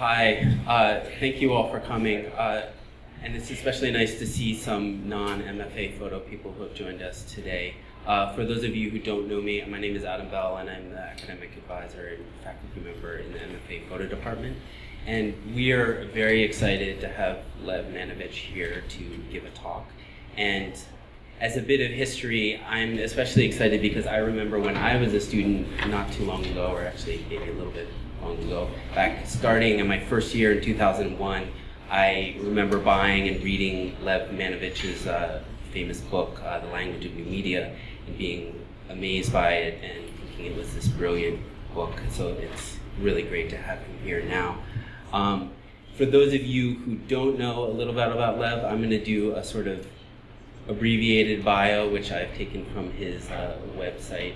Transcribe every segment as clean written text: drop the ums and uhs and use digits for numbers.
Hi, thank you all for coming. And it's especially nice to see some non-MFA photo people who have joined us today. For those of you who don't know me, my name is Adam Bell, and I'm the academic advisor and faculty member in the MFA photo department. And we are very excited to have Lev Manovich here to give a talk. And as a bit of history, I'm especially excited because I remember when I was a student not too long ago, or actually maybe a little bit long ago, back starting in my first year in 2001, I remember buying and reading Lev Manovich's famous book, The Language of New Media, and being amazed by it and thinking it was this brilliant book. So it's really great to have him here now. For those of you who don't know a little bit about Lev, I'm going to do a sort of abbreviated bio, which I've taken from his website,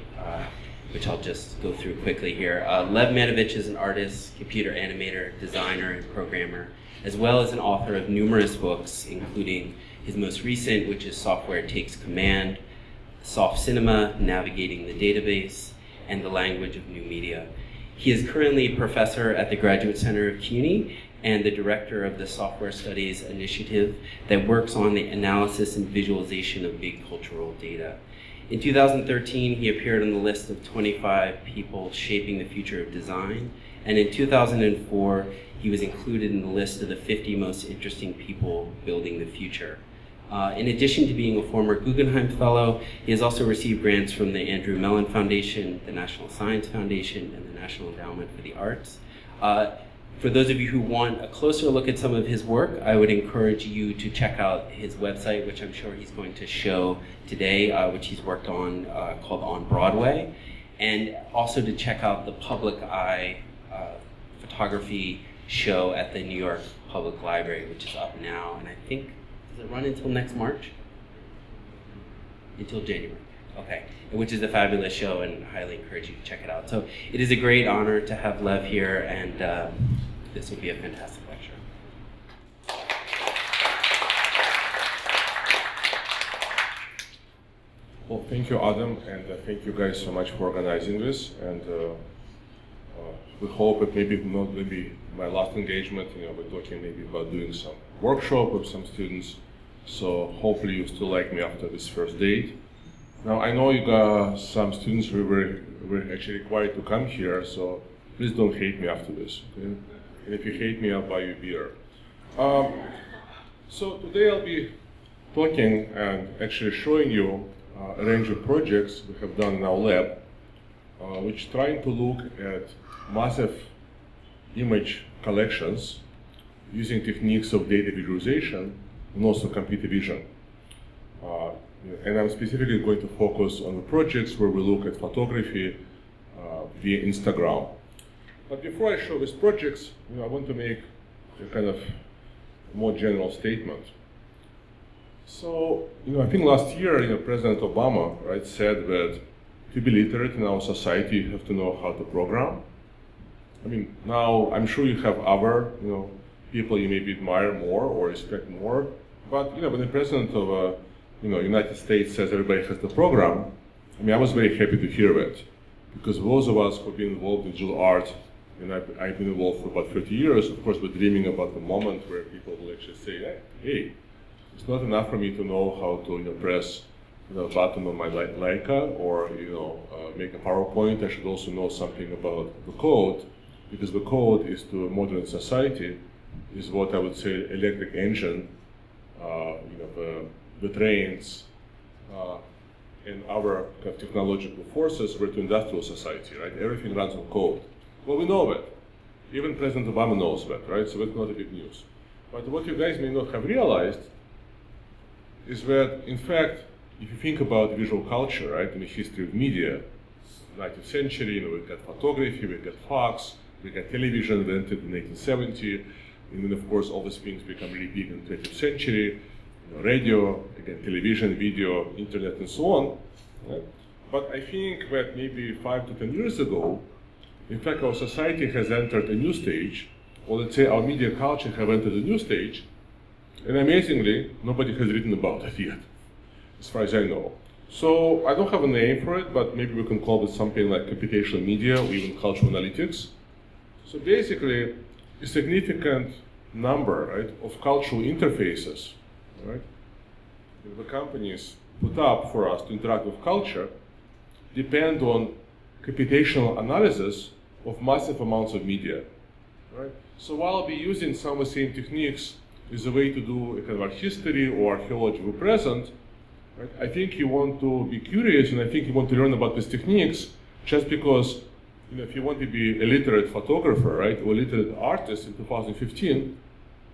which I'll just go through quickly here. Lev Manovich is an artist, computer animator, designer, and programmer, as well as an author of numerous books, including his most recent, which is Software Takes Command, Soft Cinema, Navigating the Database, and The Language of New Media. He is currently a professor at the Graduate Center of CUNY and the director of the Software Studies Initiative that works on the analysis and visualization of big cultural data. In 2013, he appeared on the list of 25 people shaping the future of design, and in 2004, he was included in the list of the 50 most interesting people building the future. In addition to being a former Guggenheim Fellow, he has also received grants from the Andrew Mellon Foundation, the National Science Foundation, and the National Endowment for the Arts. For those of you who want a closer look at some of his work, I would encourage you to check out his website, which I'm sure he's going to show today, which he's worked on, called On Broadway, and also to check out the Public Eye photography show at the New York Public Library, which is up now, and I think, does it run until next March? Until January, okay. Which is a fabulous show, and I highly encourage you to check it out. So it is a great honor to have Lev here, and this will be a fantastic lecture. Well, thank you, Adam, and thank you guys so much for organizing this. And we hope it maybe not going to be my last engagement. We're talking maybe about doing some workshop with some students. So hopefully you still like me after this first date. Now, I know you got some students who were actually required to come here, so please don't hate me after this, okay? And if you hate me, I'll buy you beer. So today I'll be talking and actually showing you a range of projects we have done in our lab, which trying to look at massive image collections using techniques of data visualization and also computer vision. And I'm specifically going to focus on the projects where we look at photography via Instagram. But before I show these projects, I want to make a kind of more general statement. So, I think last year, President Obama, said that to be literate in our society, you have to know how to program. I mean, now I'm sure you have other, people you maybe admire more or respect more. But, when the president of United States says everybody has to program, I was very happy to hear that, because those of us who've been involved in digital art, and I've been involved for about 30 years, of course, we're dreaming about the moment where people will actually say, hey, it's not enough for me to know how to press a button on my Leica or make a PowerPoint. I should also know something about the code, because the code is to a modern society is what I would say electric engine, the trains, and other kind of technological forces were to industrial society, right? Everything runs on code. Well, we know that. Even President Obama knows that, right? So that's not a big news. But what you guys may not have realized is that, in fact, if you think about visual culture, right, in the history of media, 19th century, we've got photography, we've got Fox, we've got television invented in 1870, and then, of course, all these things become really big in the 20th century. Radio, again, television, video, internet, and so on. Right? But I think that maybe 5 to 10 years ago, in fact, our society has entered a new stage, or let's say our media culture have entered a new stage, and amazingly, nobody has written about it yet, as far as I know. So I don't have a name for it, but maybe we can call it something like computational media or even cultural analytics. So basically, a significant number, right, of cultural interfaces, right, that the companies put up for us to interact with culture depend on computational analysis of massive amounts of media, right? So while I'll be using some of the same techniques as a way to do a kind of art history or archaeology of the present, right, I think you want to be curious, and I think you want to learn about these techniques just because, if you want to be a literate photographer, right, or a literate artist in 2015,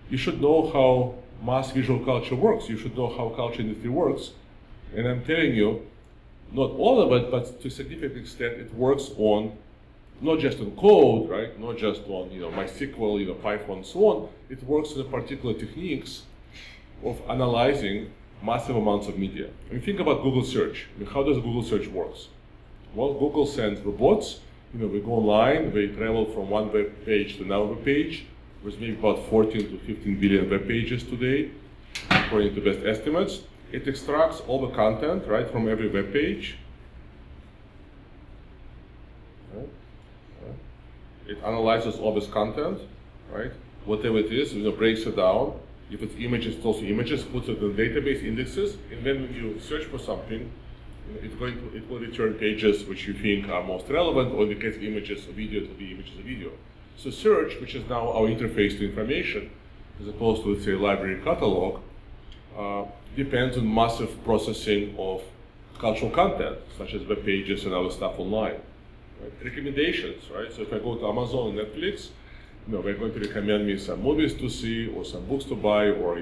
you should know how mass visual culture works. You should know how culture industry works. And I'm telling you, not all of it, but to a significant extent, it works on, not just on code, right, not just on MySQL, Python, and so on. It works on the particular techniques of analyzing massive amounts of media. I mean, think about Google search. I mean, how does Google search works? Well, Google sends robots. We go online, they travel from one web page to another web page. There's maybe about 14 to 15 billion web pages today, according to best estimates. It extracts all the content, right, from every web page. Right. It analyzes all this content, right? Whatever it is, breaks it down. If it's images, it's also images, puts it in database indexes, and then when you search for something, it will return pages which you think are most relevant, or in the case of images or video, it will be images or video. So search, which is now our interface to information, as opposed to, let's say, library catalog, depends on massive processing of cultural content, such as web pages and other stuff online. Right? Recommendations, right? So if I go to Amazon and Netflix, they're going to recommend me some movies to see, or some books to buy, or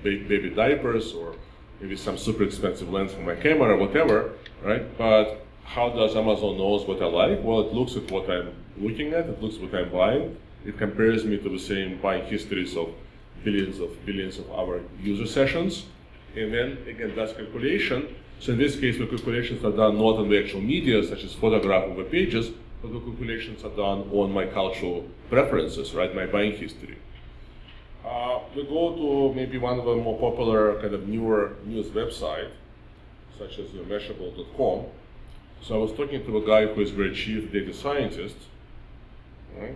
baby diapers, or maybe some super expensive lens for my camera, or whatever, right? But how does Amazon knows what I like? Well, it looks at what I'm looking at, it looks at what I'm buying, it compares me to the same buying histories of billions of our user sessions, and then again does calculation. So in this case, the calculations are done not on the actual media, such as photograph or web pages, but the calculations are done on my cultural preferences, right, my buying history. We go to maybe one of the more popular kind of newer news website, such as Mashable.com. So I was talking to a guy who is very chief data scientist, right?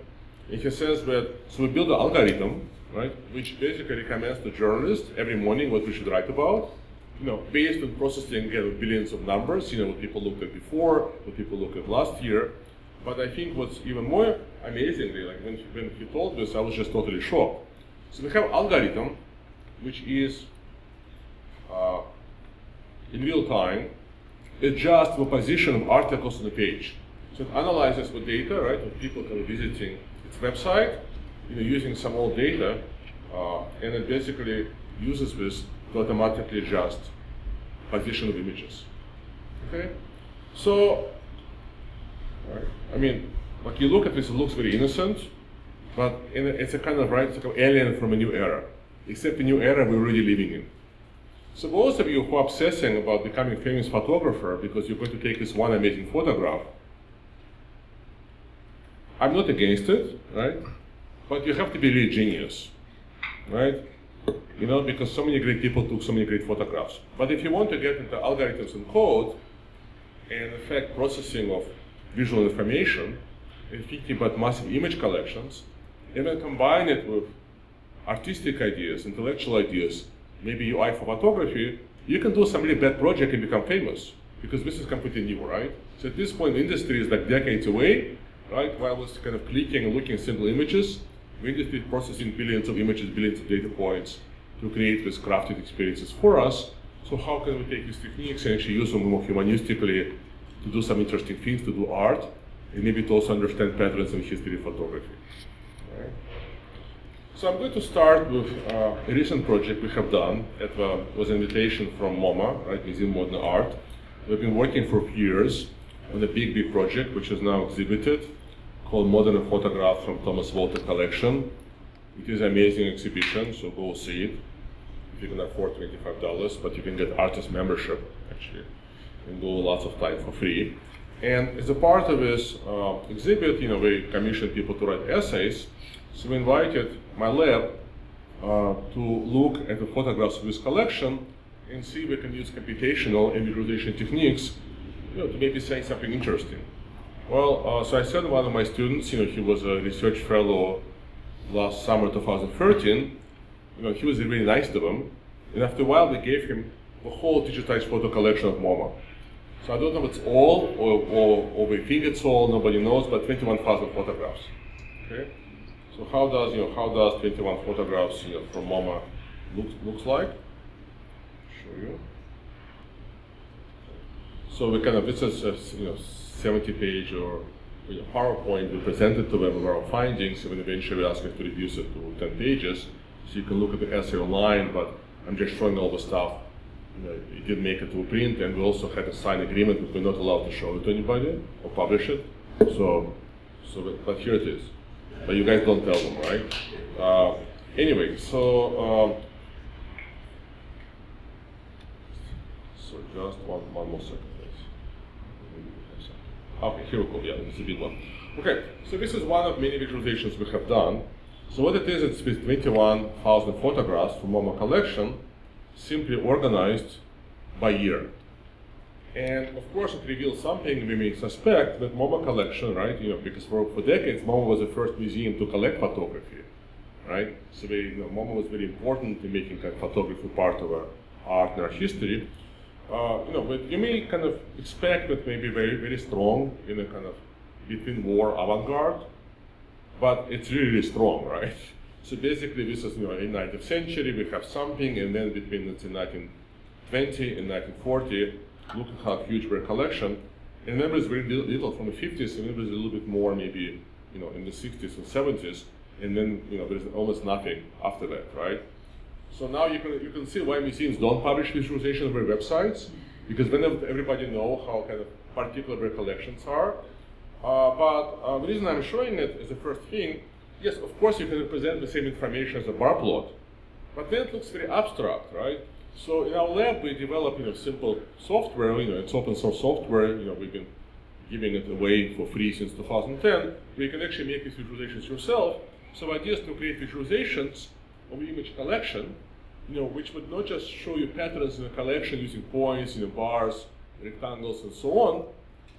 And he says that, so we build an algorithm, right, which basically recommends to journalists every morning what we should write about, based on processing billions of numbers, what people looked at before, what people looked at last year. But I think what's even more amazingly, like when he told this, I was just totally shocked. So we have an algorithm which is in real time adjusts the position of articles on the page. So it analyzes the data, right, of people kind of visiting its website, using some old data, and it basically uses this to automatically adjust position of images. Okay, so, right, I mean, like you look at this, it looks very innocent, but it's a kind of, right, it's like an alien from a new era, except the new era we're really living in. So those of you who are obsessing about becoming a famous photographer because you're going to take this one amazing photograph, I'm not against it, right? But you have to be really genius, right? Because so many great people took so many great photographs. But if you want to get into algorithms and code, and in fact processing of visual information, and thinking about massive image collections, and then combine it with artistic ideas, intellectual ideas, maybe UI for photography, you can do some really bad project and become famous, because this is completely new, right? So at this point, the industry is like decades away, right? While it's kind of clicking and looking at simple images, the industry is processing billions of images, billions of data points to create these crafted experiences for us. So how can we take these techniques and actually use them more humanistically to do some interesting things, to do art, and maybe to also understand patterns in history of photography. Right? So I'm going to start with a recent project we have done. It was an invitation from MoMA, right, Museum of Modern Art. We've been working for a few years on a big project, which is now exhibited, called Modern Photographs from Thomas Walter Collection. It is an amazing exhibition, so go see it. If you can afford $25, but you can get artist membership, actually, and go lots of time for free. And as a part of this exhibit, we commissioned people to write essays. So we invited my lab to look at the photographs of this collection and see if we can use computational and visualization techniques, to maybe say something interesting. Well, so I sent one of my students, he was a research fellow last summer 2013, he was really nice to them, and after a while we gave him the whole digitized photo collection of MoMA. So I don't know if it's all, or we think it's all, nobody knows, but 21,000 photographs. Okay? So how does 21 photographs from MoMA looks like? Show you. So we this is a 70-page or PowerPoint. We presented to them our findings, and eventually we asked them to reduce it to 10 pages, so you can look at the essay online. But I'm just showing all the stuff. It didn't make it to a print, and we also had a signed agreement that we're not allowed to show it to anybody or publish it. But here it is. But you guys don't tell them, right? Anyway, so just one more second, please. Okay, here we go. Yeah, it's a big one. Okay, so this is one of many visualizations we have done. So what it is, it's with 21,000 photographs from MoMA collection, simply organized by year. And of course, it reveals something we may suspect that MoMA collection, right? Because for decades, MoMA was the first museum to collect photography, right? So MoMA was very important in making photography part of our art and our history. But you may kind of expect that maybe very, very strong in a kind of between war avant-garde, but it's really, really strong, right? So basically, this is in the 19th century we have something, and then between 1920 and 1940. Look at how huge their collection. And remember, it's very little from the 50s, and remember, there's a little bit more maybe, in the 60s and 70s, and then, there's almost nothing after that, right? So now you can see why museums don't publish visualization on their websites, because then everybody know how kind of particular their collections are. But the reason I'm showing it is the first thing, yes, of course you can represent the same information as a bar plot, but then it looks very abstract, right? So in our lab, we developed simple software. It's open source software. We've been giving it away for free since 2010. Where you can actually make these visualizations yourself. So the idea is to create visualizations of the image collection, which would not just show you patterns in a collection using points, bars, rectangles, and so on,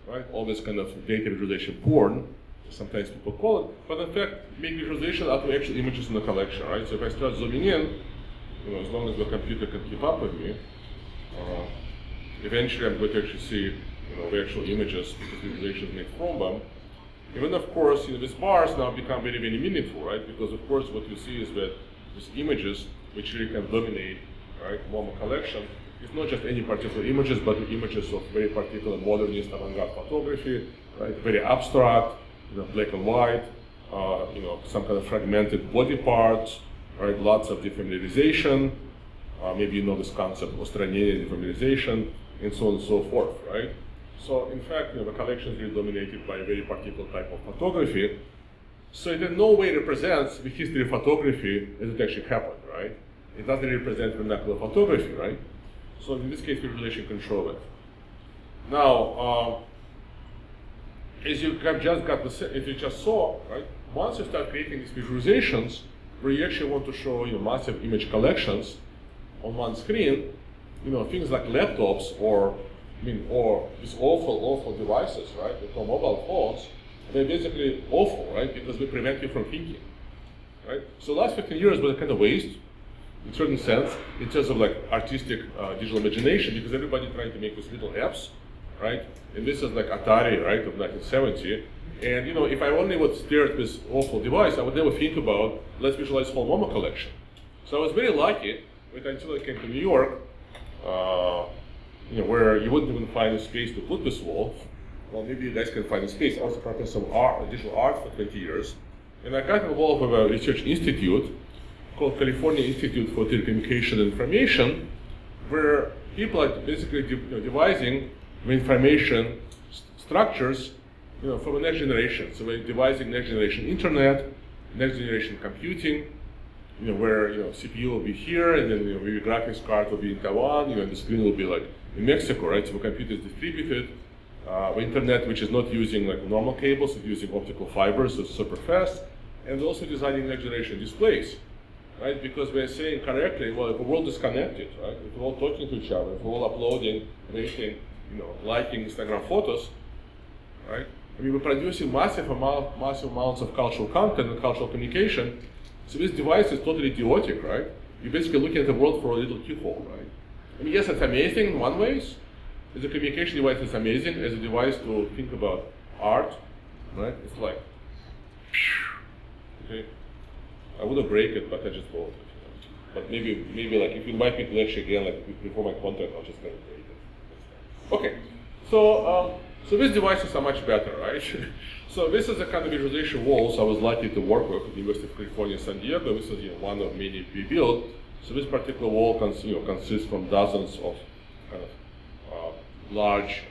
right? All this kind of data visualization porn, sometimes people call it, but in fact make visualization out of actual images in the collection, right? So if I start zooming in, as long as the computer can keep up with me, eventually I'm going to actually see the actual images because visualization is made from them. And then of course, these bars now become very, very meaningful, right? Because of course what you see is that these images, which really can dominate, right, MoMA collection, it's not just any particular images, but the images of very particular modernist avant-garde photography, right? Very abstract, black and white, some kind of fragmented body parts, right? Lots of defamiliarization. Maybe this concept of Australian defamiliarization, and so on and so forth, right? So in fact, the collection is really dominated by a very particular type of photography. So it in no way represents the history of photography as it actually happened, right? It doesn't represent vernacular photography, right? So in this case, visualization can show it. Now, as you have just saw, right? Once you start creating these visualizations, where you actually want to show massive image collections on one screen, things like laptops or these awful devices, right? They call mobile phones. They're basically awful, right? Because they prevent you from thinking, right? So the last 15 years was a kind of waste, in a certain sense, in terms of artistic digital imagination, because everybody trying to make these little apps, right? And this is like Atari, right, of 1970. And if I only would stare at this awful device, I would never think about, let's visualize whole MoMA collection. So I was very lucky, until I came to New York, where you wouldn't even find a space to put this wall. Well, maybe you guys can find a space. I was a professor of art, digital art for 20 years. And I got involved with a research institute called California Institute for Telecommunication and Information, where people are basically devising information structures for the next generation. So we're devising next generation internet, next generation computing, where CPU will be here, and then maybe graphics card will be in Taiwan, and the screen will be like in Mexico, right? So the computer is distributed. The internet, which is not using normal cables, it's using optical fibers, so it's super fast. And we're also designing next generation displays, right? Because we're saying correctly, well, if the world is connected, right? If we're all talking to each other, if we're all uploading, rating, liking Instagram photos, right? We're producing massive amounts of cultural content and cultural communication. So this device is totally idiotic, right? You're basically looking at the world for a little keyhole, right? I mean, yes, it's amazing in one ways. As a communication device, it's amazing. As a device to think about art, right? It's like, okay. I would have break it, but I just won't. But maybe like if you invite me to lecture again, like before my contract, I'll just kind of break it. Okay. So these devices are much better, right? So this is the kind of visualization walls I was lucky to work with at the University of California, San Diego. This is one of many we built. So this particular wall consists from dozens of kind of large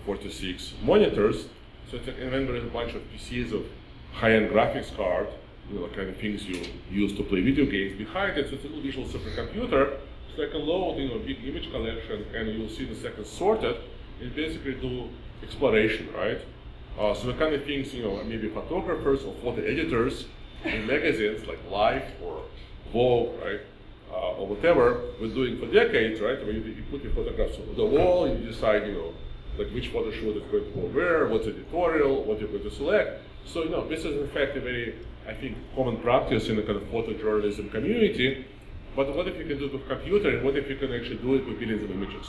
46 monitors. So it's and then there is a bunch of PCs of high-end graphics card, kind of things you use to play video games. Behind it, so it's a little visual supercomputer. So I can load a big image collection, and you'll see in a second sorted, and basically do exploration, right? So the kind of things, maybe photographers or photo editors in magazines like Life or Vogue, right? Or whatever we're doing for decades, right? Where you put your photographs on the wall, and you decide, like which photo shoot is going to go where, what's editorial, what you're going to select. So, this is in fact a very, I think, common practice in the kind of photojournalism community. But what if you can do it with computer, and what if you can actually do it with billions of images?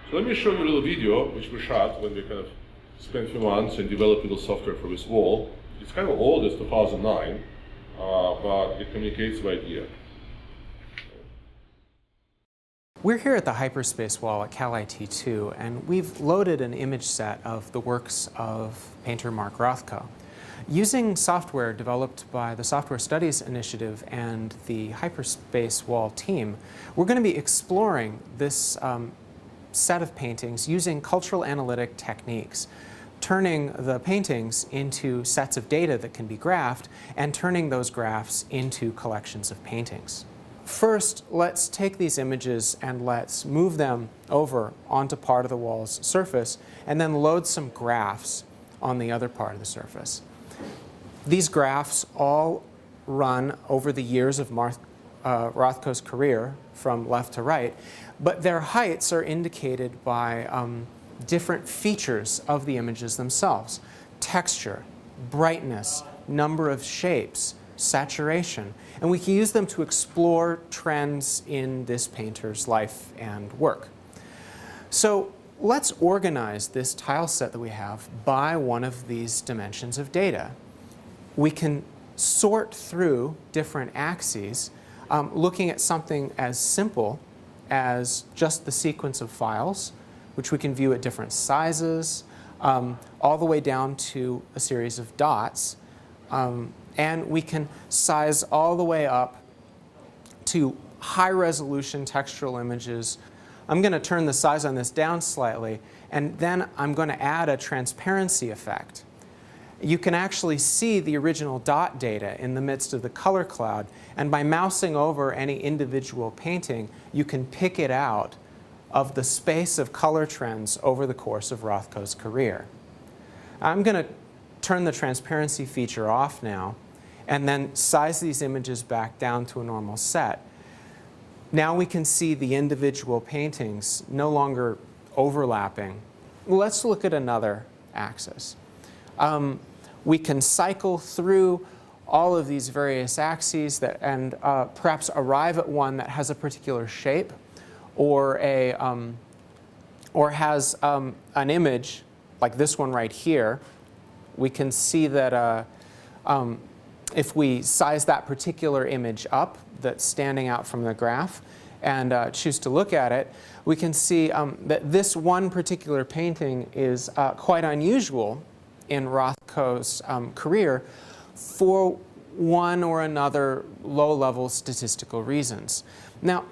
So let me show you a little video which we shot when we kind of spent a few months and developed a little software for this wall. It's kind of old, it's 2009, but it communicates the idea. We're here at the Hyperspace Wall at Cal IT2, and we've loaded an image set of the works of painter Mark Rothko. Using software developed by the Software Studies Initiative and the Hyperspace Wall team, we're going to be exploring this set of paintings using cultural analytic techniques, turning the paintings into sets of data that can be graphed and turning those graphs into collections of paintings. First, let's take these images and let's move them over onto part of the wall's surface and then load some graphs on the other part of the surface. These graphs all run over the years of Rothko's career from left to right, but their heights are indicated by different features of the images themselves: texture, brightness, number of shapes, saturation, and we can use them to explore trends in this painter's life and work. So let's organize this tile set that we have by one of these dimensions of data. We can sort through different axes, looking at something as simple as just the sequence of files, which we can view at different sizes, all the way down to a series of dots. And we can size all the way up to high-resolution textural images. I'm going to turn the size on this down slightly, and then I'm going to add a transparency effect. You can actually see the original dot data in the midst of the color cloud, and by mousing over any individual painting, you can pick it out of the space of color trends over the course of Rothko's career. I'm going to turn the transparency feature off now and then size these images back down to a normal set. Now we can see the individual paintings no longer overlapping. Let's look at another axis. We can cycle through all of these various axes and perhaps arrive at one that has a particular shape or has an image like this one right here. We can see that if we size that particular image up that's standing out from the graph and choose to look at it, we can see that this one particular painting is quite unusual in Rothko's career for one or another low-level statistical reasons. Now,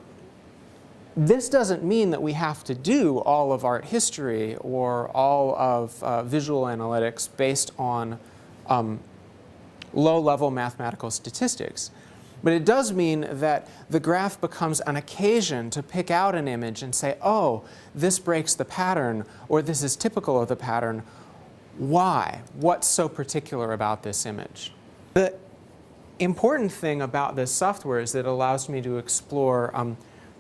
this doesn't mean that we have to do all of art history or all of visual analytics based on low-level mathematical statistics. But it does mean that the graph becomes an occasion to pick out an image and say, oh, this breaks the pattern, or this is typical of the pattern. Why? What's so particular about this image? The important thing about this software is that it allows me to explore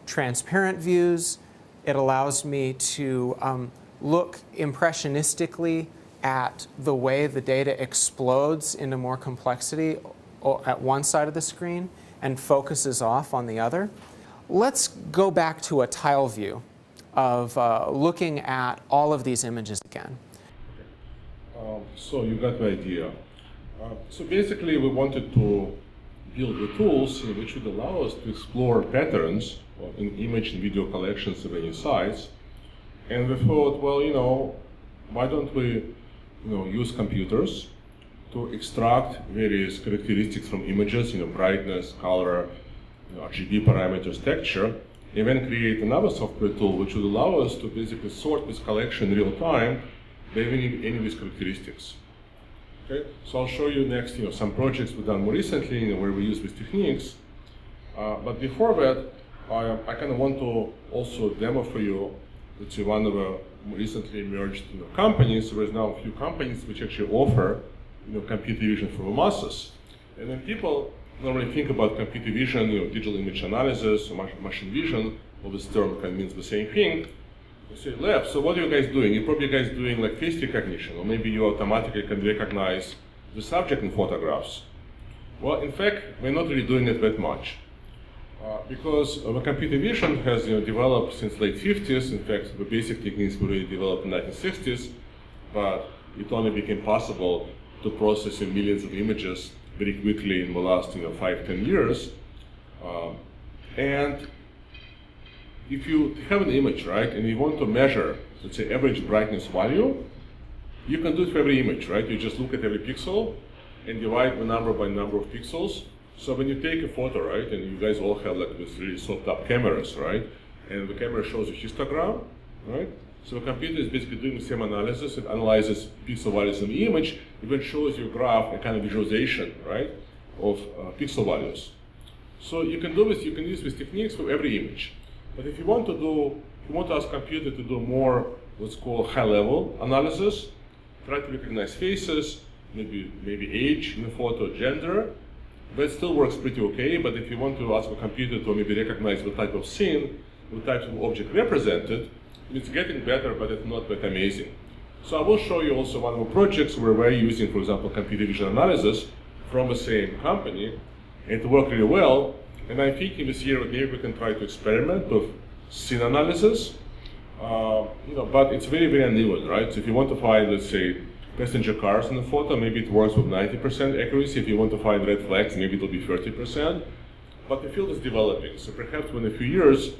transparent views. It allows me to look impressionistically at the way the data explodes into more complexity at one side of the screen and focuses off on the other. Let's go back to a tile view of looking at all of these images again. So you got the idea. So basically we wanted to build the tools which would allow us to explore patterns in image and video collections of any size. And we thought, well, why don't we use computers to extract various characteristics from images, brightness, color, RGB parameters, texture, and then create another software tool which would allow us to basically sort this collection in real time by any of these characteristics. Okay, so I'll show you next, some projects we've done more recently, where we use these techniques. But before that, I kind of want to also demo for you, let's say, one of the recently emerged companies. There's now a few companies which actually offer, computer vision for the masses. And when people normally think about computer vision, digital image analysis, or machine vision, all this term kind of means the same thing. You say, lab, so what are you guys doing? You're probably guys doing like face recognition, or maybe you automatically can recognize the subject in photographs. Well, in fact, we're not really doing it that much. Because the computer vision has developed since late 50s. In fact, the basic techniques were really developed in the 1960s, but it only became possible to process millions of images very quickly in the last 5-10 years. And if you have an image, right, and you want to measure, let's say, average brightness value, you can do it for every image, right? You just look at every pixel and divide the number by number of pixels. So when you take a photo, right, and you guys all have like this really soaked up cameras, right, and the camera shows a histogram, right? So the computer is basically doing the same analysis. It analyzes pixel values in the image, it then shows you a graph, a kind of visualization, right, of pixel values. So you can do this, you can use these techniques for every image. But if you want to ask computer to do more what's called high-level analysis, try to recognize faces, maybe age in the photo, gender, that still works pretty okay. But if you want to ask a computer to maybe recognize the type of scene, the type of object represented, it's getting better, but it's not that amazing. So I will show you also one of the projects where we're using, for example, computer vision analysis from the same company, and it worked really well. And I'm thinking this year maybe we can try to experiment with scene analysis, but it's very, very uneven, right? So if you want to find, let's say, passenger cars in the photo, maybe it works with 90% accuracy. If you want to find red flags, maybe it'll be 30%. But the field is developing, so perhaps in a few years,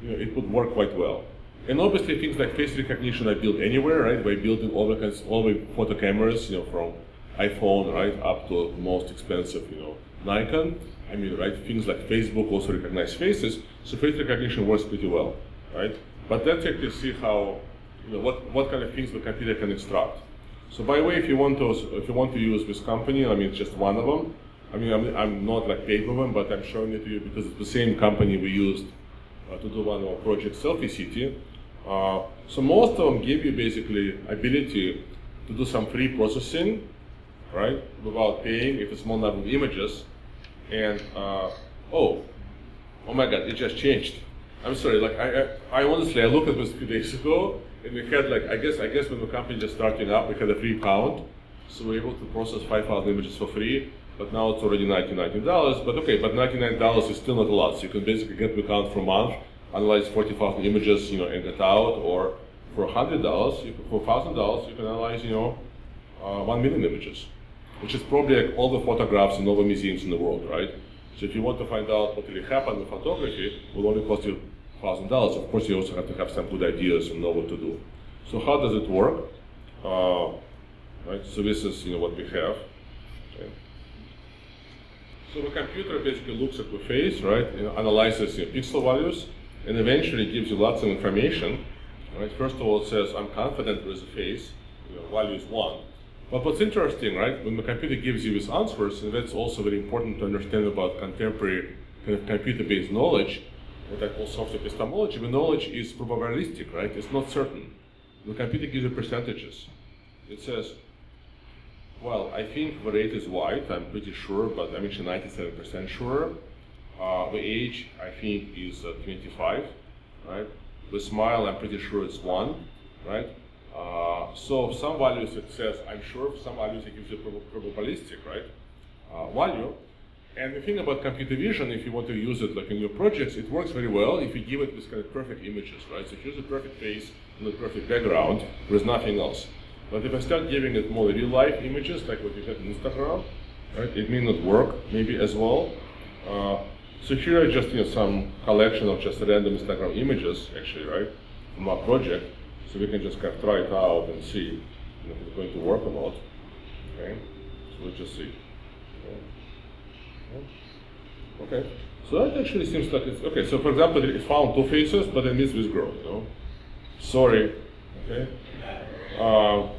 it would work quite well. And obviously things like face recognition are built anywhere, right? By building all the photo cameras, from iPhone, right, up to the most expensive, Nikon. I mean, right, things like Facebook also recognize faces, so face recognition works pretty well, right? But let's actually see how, what kind of things the computer can extract. So by the way, if you want to use this company, I mean, it's just one of them. I mean, I'm not like paid with them, but I'm showing it to you because it's the same company we used to do one of our projects, Selfie City. So most of them give you basically ability to do some pre-processing, right, without paying if a small number of images. And oh my God, it just changed. I'm sorry. Like I honestly, I looked at this a few days ago, and we had like I guess when the company just starting up, we had a free count, so we were able to process 5,000 images for free. But now it's already $99. But okay, but $99 is still not a lot. So you can basically get the count for a month, analyze 40,000 images, and get out. Or for $100, for $1,000, you can analyze 1 million images, which is probably like all the photographs in all the museums in the world, right? So if you want to find out what really happened with photography, it will only cost you $1,000. Of course, you also have to have some good ideas and know what to do. So how does it work? Right. So this is what we have. Okay. So the computer basically looks at the face, right? Analyzes pixel values, and eventually gives you lots of information. Right. First of all, it says I'm confident with the face. Value is 1. But what's interesting, right, when the computer gives you these answers, and that's also very important to understand about contemporary kind of computer-based knowledge, what I call soft epistemology, the knowledge is probabilistic, right? It's not certain. The computer gives you percentages. It says, well, I think the rate is white, I'm pretty sure, but I'm actually 97% sure. The age, I think, is 25, right? The smile, I'm pretty sure it's 1, right? So some values it says I'm sure, some values it gives you probabilistic, right? value. And the thing about computer vision, if you want to use it like in your projects, it works very well if you give it this kind of perfect images, right? So here's a perfect face and a perfect background, there's nothing else. But if I start giving it more real-life images, like what you have in Instagram, right, it may not work maybe as well. So here are just some collection of just random Instagram images, actually, right, from our project. So we can just kind of try it out and see if it's going to work or not. Okay, so let's just see. Okay, so that actually seems like it's okay. So for example, it found two faces, but it missed this girl. Sorry. Okay. Okay.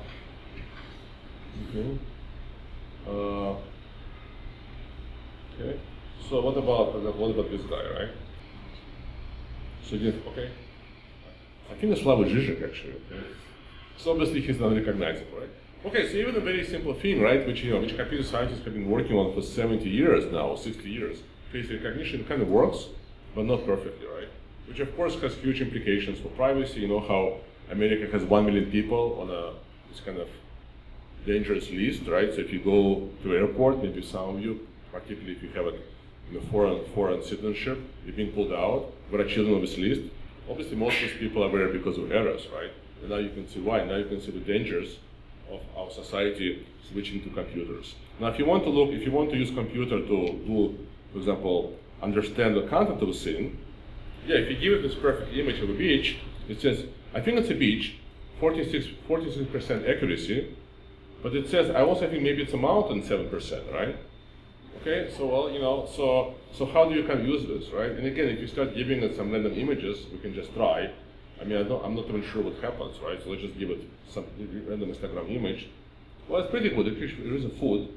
Okay. So what about this guy, right? So okay. I think it's Slavoj Žižek actually. Okay. So obviously he's not recognizable, right? Okay, so even a very simple thing, right, which computer scientists have been working on for 70 years now, 60 years, face recognition kind of works, but not perfectly, right? Which of course has huge implications for privacy. You know how America has 1 million people on this kind of dangerous list, right? So if you go to the airport, maybe some of you, particularly if you have a foreign citizenship, you've been pulled out, there are children on this list. Obviously, most of those people are there because of errors, right? And now you can see why. Now you can see the dangers of our society switching to computers. Now, if you want to use computer to do, for example, understand the content of a scene, yeah, if you give it this perfect image of a beach, it says, I think it's a beach, 46% accuracy, but it says, I also think maybe it's a mountain, 7%, right? Okay, so well, so how do you kind of use this, right? And again, if you start giving it some random images, we can just try. I mean, I'm not even sure what happens, right? So let's just give it some random Instagram image. Well, it's pretty good. There is a food,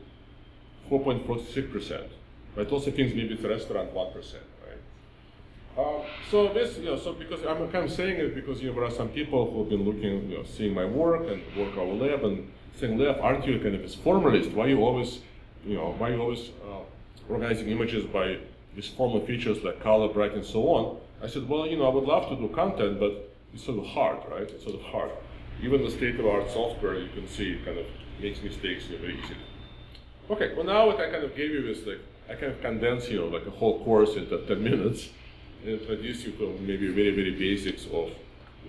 4.46%. But it also thinks maybe it's a restaurant, 1%, right? So this, so because I'm kind of saying it because there are some people who have been looking, seeing my work and work our lab and saying, Lev, aren't you kind of this formalist? Why are you always organizing images by these formal features like color, bright, and so on? I said, well, I would love to do content, but it's sort of hard, right? It's sort of hard. Even the state-of-the-art software, you can see, kind of makes mistakes very easily. Okay, well now what I kind of gave you is I kind of condensed, like a whole course into 10 minutes and introduce you to maybe very, very basics of,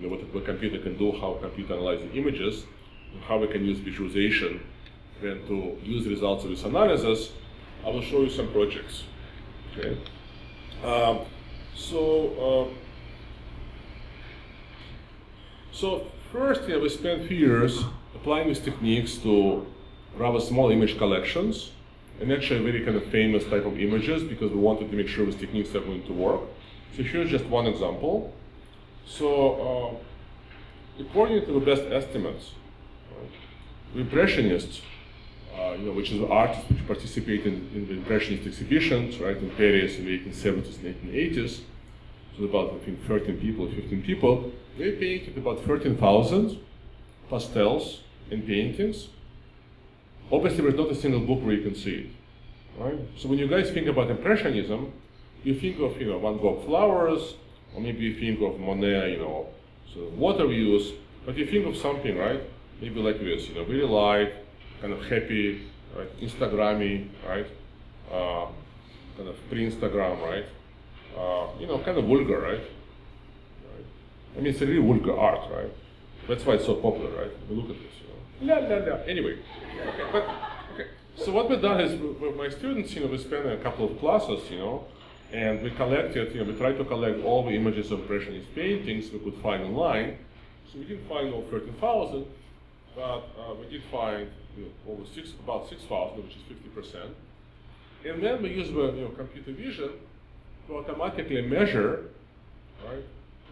what a computer can do, how a computer analyzes images, and how we can use visualization and to use results of this analysis. I will show you some projects. Okay. So first, we spent a few years applying these techniques to rather small image collections, and actually very kind of famous type of images because we wanted to make sure these techniques are going to work. So here's just one example. So according to the best estimates, the Impressionists, which is the artists which participate in the Impressionist exhibitions, right, in Paris in the 1870s and 1880s, so about, I think, 13 people, 15 people, they painted about 13,000 pastels and paintings. Obviously, there's not a single book where you can see it, right? So when you guys think about Impressionism, you think of, Van Gogh flowers, or maybe you think of Monet, so water views, but you think of something, right? Maybe like this, very light, kind of happy, right? Instagrammy, right? Kind of pre-Instagram, right? Kind of vulgar, right? I mean, it's a really vulgar art, right? That's why it's so popular, right? Look at this, La la la. Anyway, okay. So what we've done is, with my students, we spent a couple of classes, and we collected, we tried to collect all the images of Impressionist paintings we could find online. So we didn't find all 13,000, but we did find about 6,000, which is 50%. And then we used computer vision to automatically measure, right,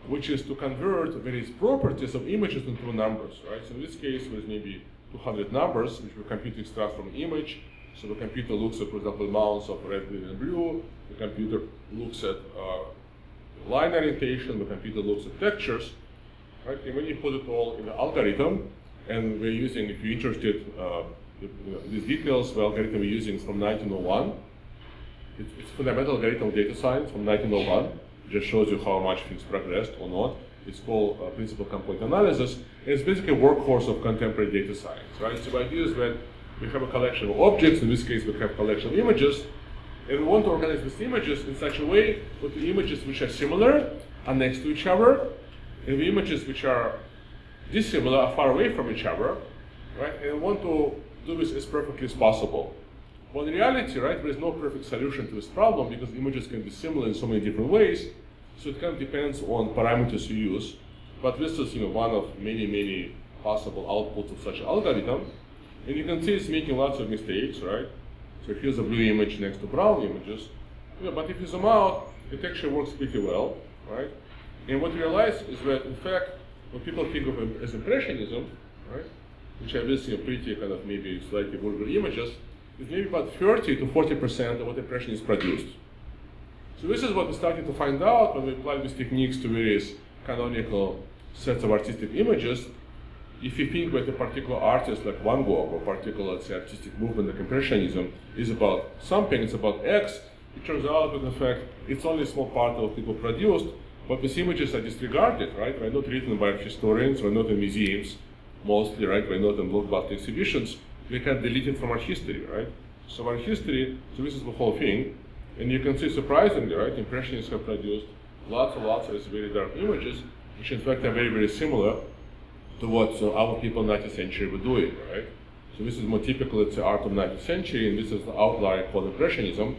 which is to convert various properties of images into numbers, right? So in this case, there's maybe 200 numbers, which the computer extracts from the image. So the computer looks at, for example, amounts of red, green, and blue. The computer looks at line orientation. The computer looks at textures, right? And when you put it all in the algorithm, and we're using, if you're interested in these details, the algorithm we're using is from 1901. It's fundamental algorithm of data science from 1901. It just shows you how much things progressed or not. It's called principal component analysis. And it's basically a workhorse of contemporary data science, right? So the idea is that we have a collection of objects. In this case, we have a collection of images. And we want to organize these images in such a way that the images which are similar are next to each other, and the images which are dissimilar are far away from each other, right? And we want to do this as perfectly as possible. Well, in reality, right, there is no perfect solution to this problem because images can be similar in so many different ways. So it kind of depends on parameters you use. But this is, one of many possible outputs of such an algorithm. And you can see it's making lots of mistakes, right? So here's a blue image next to brown images. But if you zoom out, it actually works pretty well, right? And what you realize is that, in fact, what people think of as impressionism, right, which are these pretty kind of maybe slightly vulgar images, is maybe about 30 to 40% of what impressionists produced. So this is what we started to find out when we applied these techniques to various canonical sets of artistic images. If you think that a particular artist like Van Gogh or particular, let's say, artistic movement like Impressionism is about something, it's about X, it turns out that in fact it's only a small part of what people produced, but these images are disregarded, right? They're not written by historians, they're not in museums, mostly, right? They're not in blockbuster exhibitions. They can delete it from art history, right? So art history, so this is the whole thing, and you can see surprisingly, right? Impressionists have produced lots and lots of these very dark images, which in fact are very similar to what our people in the 19th century were doing, right? So this is more typical, it's the art of the 19th century, and this is the outlier called Impressionism.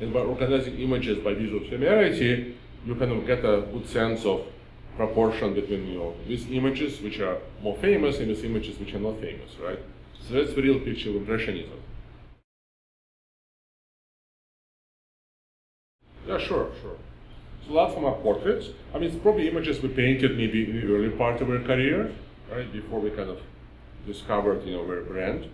And by organizing images by visual familiarity, you kind of get a good sense of proportion between these images which are more famous and these images which are not famous, right? So that's the real picture of Impressionism. Yeah, sure. So lots of them are portraits. I mean, it's probably images we painted maybe in the early part of our career, right? Before we kind of discovered, our brand.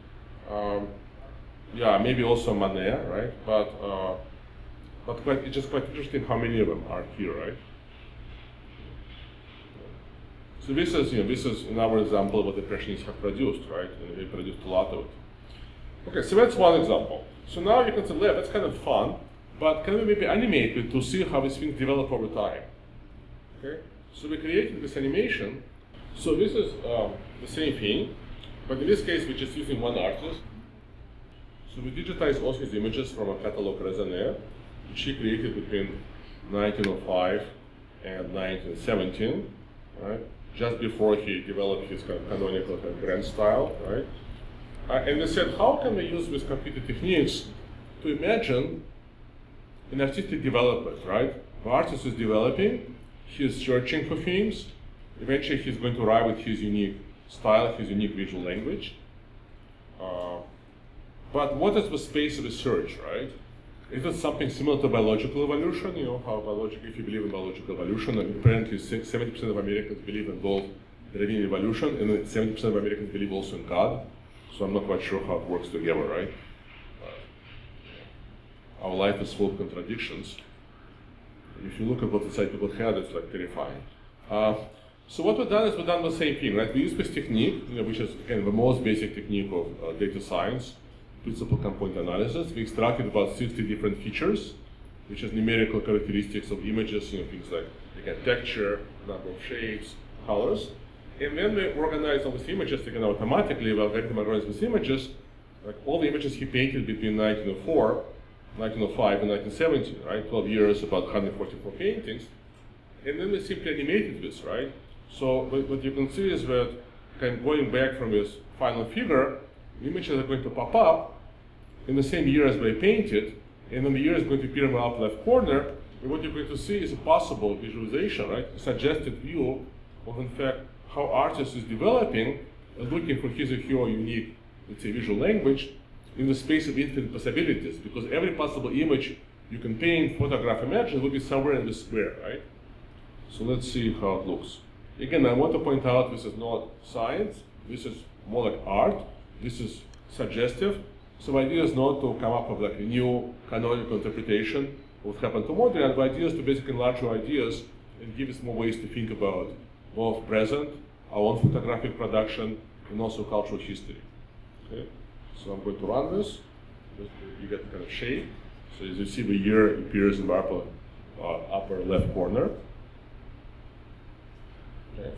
Yeah, maybe also Manet, right? But it's just quite interesting how many of them are here, right? So this is another example of what Impressionists have produced, right? And they produced a lot of it. Okay, so that's one example. So now you can say, yeah, that's kind of fun, but can we maybe animate it to see how these things develop over time? Okay, so we created this animation. So this is the same thing, but in this case we're just using one artist. So we digitized all his images from a catalog Raisonné, which he created between 1905 and 1917, right? Just before he developed his kind of canonical kind of grand style, right? And they said, how can we use these computer techniques to imagine an artistic development, right? The artist is developing, he's searching for things, eventually he's going to arrive with his unique style, his unique visual language. But what is the space of the search, right? Is it something similar to biological evolution? How if you believe in biological evolution, and apparently 70% of Americans believe in both Darwinian evolution, and 70% of Americans believe also in God. So I'm not quite sure how it works together, right? Our life is full of contradictions. If you look at what inside people's head, it's like terrifying. So what we've done is we've done the same thing, right? We use this technique, which is again the most basic technique of data science, principal component analysis. We extracted about 60 different features, which is numerical characteristics of images, things like again texture, number of shapes, colors, and then we organize all these images again automatically. The algorithm organizes these images, like all the images he painted between 1904. 1905 and 1917, right? 12 years, about 144 paintings. And then we simply animated this, right? So what you can see is that kind of going back from this final figure, the images are going to pop up in the same year as they painted, and then the year is going to appear in the upper left corner, and what you're going to see is a possible visualization, right? A suggested view of, in fact, how artist is developing and looking for his or her unique, let's say, visual language in the space of infinite possibilities, because every possible image you can paint, photograph, imagine will be somewhere in the square, right? So let's see how it looks. Again, I want to point out this is not science, this is more like art, this is suggestive. So the idea is not to come up with like a new canonical interpretation of what happened to Mondrian, the idea is to basically enlarge your ideas and give us more ways to think about both present, our own photographic production, and also cultural history. Okay? So I'm going to run this. You get the kind of shape. So as you see, the year appears in the upper left corner. Okay.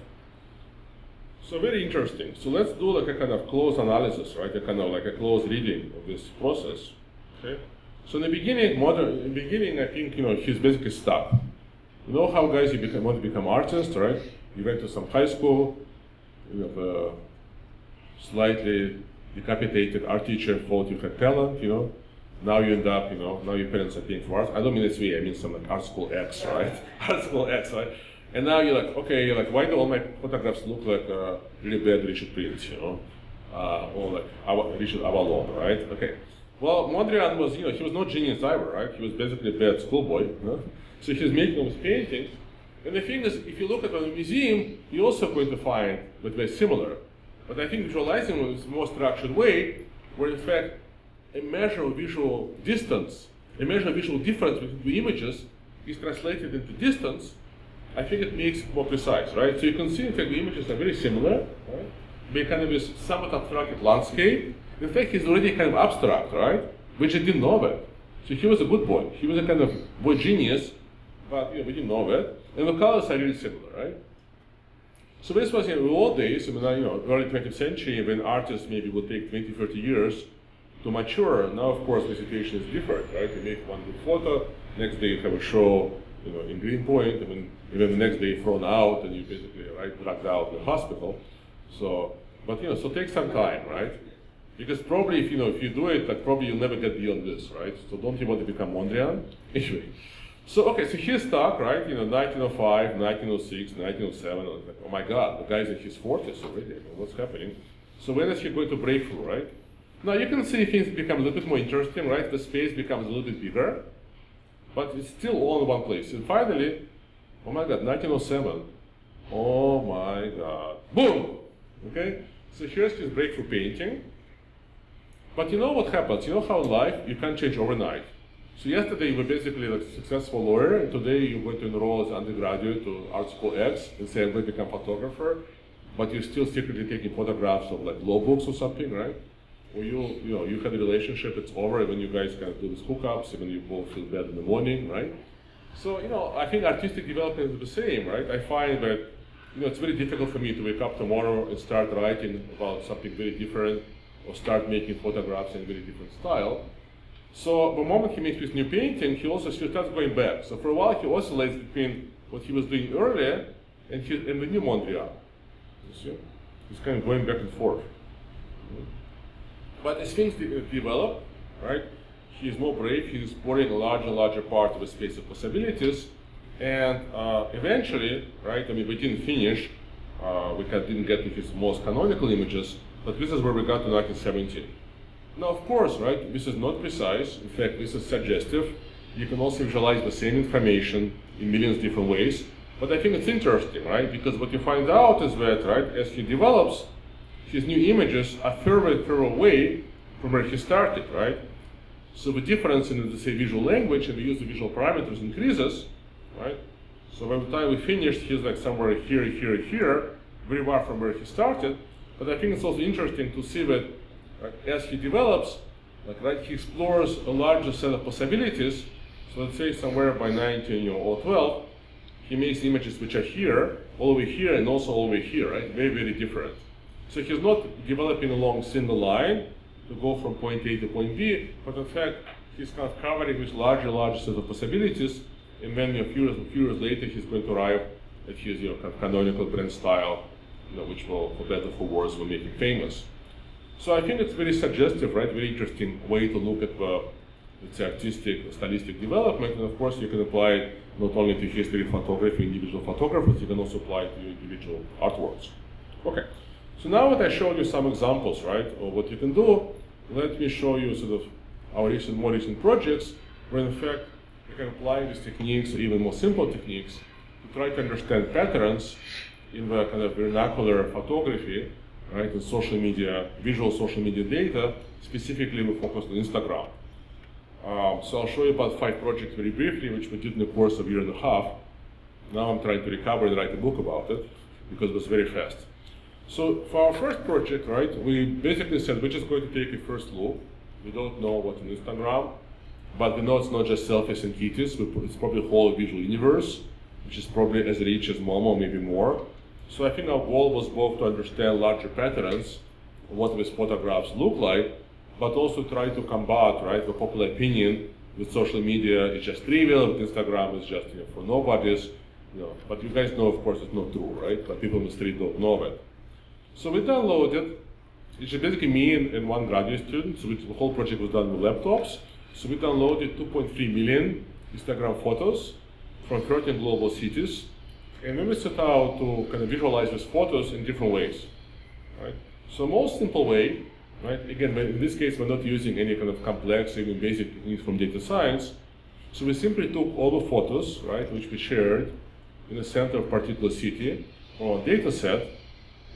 So very interesting. So let's do like a kind of close analysis, right? A kind of like a close reading of this process. Okay. So in the beginning, I think he's basically stuck. You know how guys want to become artists, right? You went to some high school, you have a slightly decapitated art teacher thought you had talent, Now you end up, now your parents are paying for art. I don't mean this way, I mean some like art school X, right? Art school X, right? And now you're like, okay, why do all my photographs look like really bad Richard Prince, or like Richard Avalon, right? Okay. Well, Mondrian was, he was no genius either, right? He was basically a bad schoolboy, So he's making all these paintings. And the thing is, if you look at the museum, you're also going to find that they're similar. But I think visualizing them in a more structured way, where in fact, a measure of visual distance, a measure of visual difference between the images is translated into distance, I think it makes it more precise, right? So you can see in fact the images are very similar, right? They kind of this somewhat abstracted landscape. In fact, he's already kind of abstract, right? Which I didn't know that. So he was a good boy. He was a kind of boy genius, but we didn't know that. And the colors are really similar, right? So this was in the old days, early 20th century, when artists maybe would take 20, 30 years to mature. Now, of course, the situation is different, right? You make one good photo, next day you have a show, in Greenpoint, and then the next day thrown out, and you basically dragged out in the hospital. So, but so take some time, right? Because probably if you do it, like probably you'll never get beyond this, right? So don't you want to become Mondrian? Anyway. So okay, so he's stuck, right? 1905, 1906, 1907. Like, oh my God, the guy's in his 40s already. What's happening? So when is he going to break through, right? Now you can see things become a little bit more interesting, right? The space becomes a little bit bigger, but it's still all in one place. And finally, oh my God, 1907. Oh my God, boom. Okay. So here's his breakthrough painting. But you know what happens? You know how in life you can't change overnight. So yesterday you were basically like a successful lawyer, and today you're going to enroll as an undergraduate to Art School X and say I'm going to become a photographer, but you're still secretly taking photographs of like law books or something, right? Or you had a relationship, it's over, and when you guys kind of do these hookups, and when you both feel bad in the morning, right? So I think artistic development is the same, right? I find that it's very difficult for me to wake up tomorrow and start writing about something very different, or start making photographs in a very different style. So the moment he makes this new painting, he starts going back. So for a while he oscillates between what he was doing earlier and the new Mondrian. You see? He's kind of going back and forth. But as things develop, right, he's more brave, he's exploring a larger and larger part of the space of possibilities, and eventually, right, we didn't finish, we didn't get to his most canonical images, but this is where we got to 1917. Now, of course, right, this is not precise. In fact, this is suggestive. You can also visualize the same information in millions of different ways. But I think it's interesting, right, because what you find out is that, right, as he develops, his new images are further and further away from where he started, right? So the difference in, say, visual language and the use of visual parameters increases, right? So by the time we finished, he's like somewhere here, very far from where he started. But I think it's also interesting to see that as he develops, he explores a larger set of possibilities. So let's say somewhere by 1912, he makes images which are here, all the way here, and also all the way here, right? Very, very different. So he's not developing along a single line to go from point A to point B, but in fact, he's kind of covering this larger set of possibilities, and then a few years later, he's going to arrive at his kind of canonical Brent style, which will, for better or for worse, will make him famous. So I think it's very suggestive, right? Very interesting way to look at the artistic, stylistic development, and of course you can apply it not only to history of photography, individual photographers, you can also apply it to your individual artworks. Okay, so now that I showed you some examples, right, of what you can do, let me show you sort of our more recent projects, where in fact you can apply these techniques, or even more simple techniques, to try to understand patterns in the kind of vernacular photography, right, and social media, visual social media data. Specifically, we focused on Instagram. So I'll show you about 5 projects very briefly, which we did in the course of a year and a half. Now I'm trying to recover and write a book about it, because it was very fast. So for our first project, right, we basically said we're just going to take a first look. We don't know what's on Instagram, but we know it's not just selfies and kitties. It's probably a whole visual universe, which is probably as rich as Momo, maybe more. So I think our goal was both to understand larger patterns, what these photographs look like, but also try to combat, right, the popular opinion with social media is just trivial, with Instagram is just for nobodies, But you guys know, of course, it's not true, right? But people on the street don't know it. So we downloaded. It's basically me and one graduate student. So the whole project was done with laptops. So we downloaded 2.3 million Instagram photos from 13 global cities, and then we set out to kind of visualize these photos in different ways, right? So most simple way, right? Again, in this case, we're not using any kind of complex, even basic techniques from data science. So we simply took all the photos, right, which we shared in the center of a particular city or data set,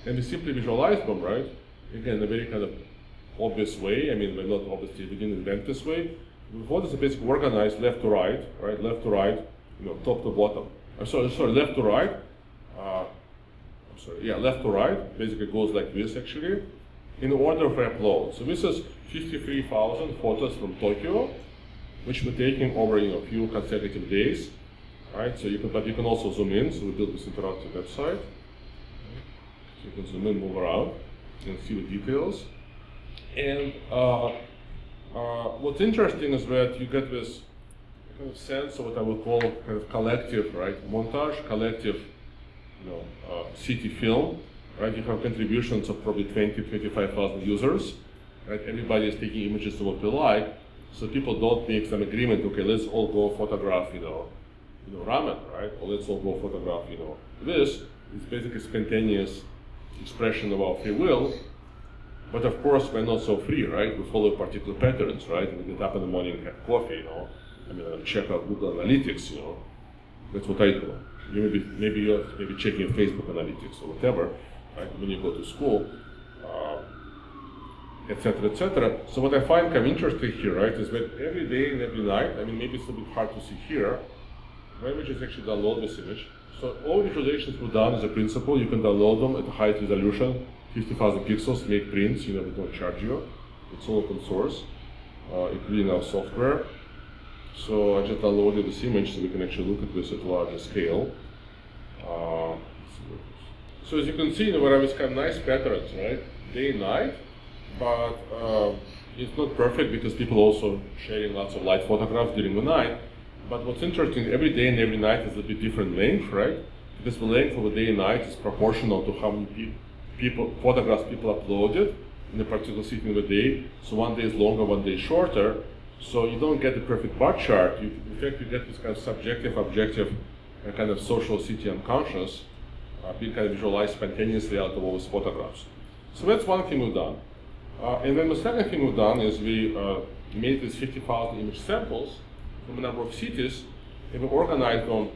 and we simply visualized them, right? Again, in a very kind of obvious way. I mean, we're not obviously, we didn't invent this way. The photos are basically organized left to right, right? Left to right, top to bottom. Sorry, left to right. Left to right. Basically goes like this actually, in order of upload. So this is 53,000 photos from Tokyo, which we're taking over a few consecutive days, right? So but you can also zoom in. So we built this interactive website. So you can zoom in, move around, and see the details. And what's interesting is that you get this kind of sense of what I would call kind of collective, right, montage, collective, city film, right? You have contributions of probably 25,000 users, right? Everybody is taking images of what they like, so people don't make some agreement. Okay, let's all go photograph, ramen, right? Or let's all go photograph, this. It's basically spontaneous expression of our free will. But of course, we're not so free, right? We follow particular patterns, right? We get up in the morning, have coffee, I check out Google Analytics, That's what I do. Maybe you're checking Facebook Analytics or whatever, right? When you go to school, etc., etc. So what I find kind of interesting here, right, is that every day and every night, maybe it's a bit hard to see here, right? We just actually download this image. So all visualizations we've done as a principle, you can download them at a high resolution, 50,000 pixels, make prints, we don't charge you. It's all open source, including our software. So I just downloaded this image so we can actually look at this at a larger scale. So as you can see, we have this kind of nice patterns, right? Day and night, but it's not perfect because people also sharing lots of light photographs during the night. But what's interesting, every day and every night is a bit different length, right? Because the length of the day and night is proportional to how many photographs people uploaded in a particular city in the day. So one day is longer, one day is shorter. So you don't get the perfect bar chart. In fact, you get this kind of subjective, objective, and kind of social city unconscious being kind of visualized spontaneously out of all these photographs. So that's one thing we've done. And then the second thing we've done is we made these 50,000 image samples from a number of cities, and we organized them,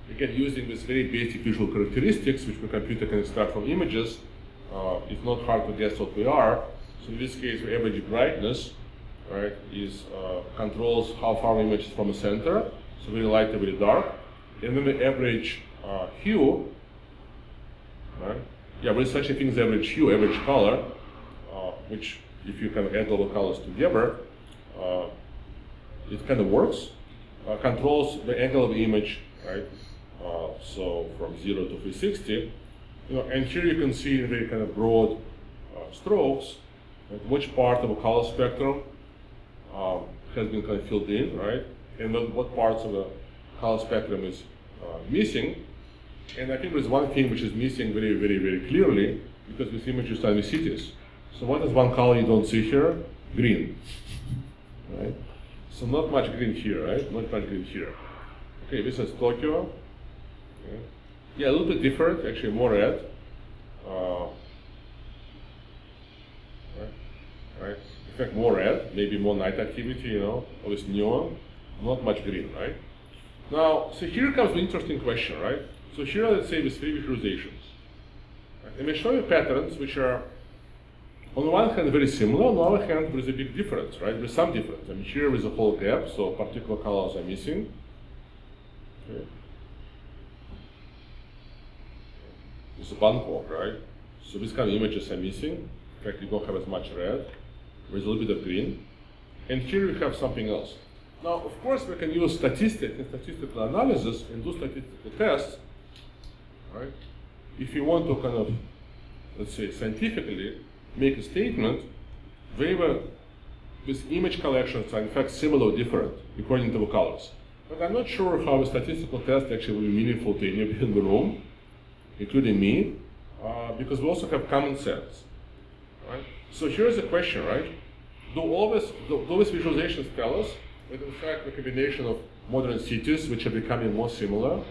again, using these very basic visual characteristics, which the computer can extract from images. It's not hard to guess what we are. So in this case, the average brightness, right, is controls how far the image is from the center, so very light and very dark. And then the average hue, right? Yeah, there's such a thing as average hue, average color, which if you kind of add all the colors together, it kind of works. Controls the angle of the image, right? So from 0 to 360, and here you can see in very kind of broad strokes, right, which part of a color spectrum has been kind of filled in, right? And then what parts of the color spectrum is missing. And I think there's one thing which is missing very, very, very clearly, because this image is tiny cities. So what is one color you don't see here? Green, right? So not much green here, right? Not much green here. Okay, this is Tokyo. Okay. Yeah, a little bit different, actually more red. Right? In fact, more red, maybe more night activity, all this neon, not much green, right? Now, so here comes the interesting question, right? So here, let's say, with 3 visualizations. Right? And we show you patterns which are, on the one hand, very similar. On the other hand, there is a big difference, right? There's some difference. Here is a whole gap, so particular colors are missing. Okay. It's a Bangkok, right? So these kind of images are missing. In fact, you don't have as much red. There's a little bit of green. And here we have something else. Now, of course, we can use statistics and statistical analysis and do statistical tests, right? if you want to kind of, let's say, scientifically make a statement, these image collections are in fact similar or different according to the colors. But I'm not sure how a statistical test actually will be meaningful to anybody in the room, including me, because we also have common sense. Right? So here's the question, right? Do these visualizations tell us that in fact the combination of modern cities, which are becoming more similar,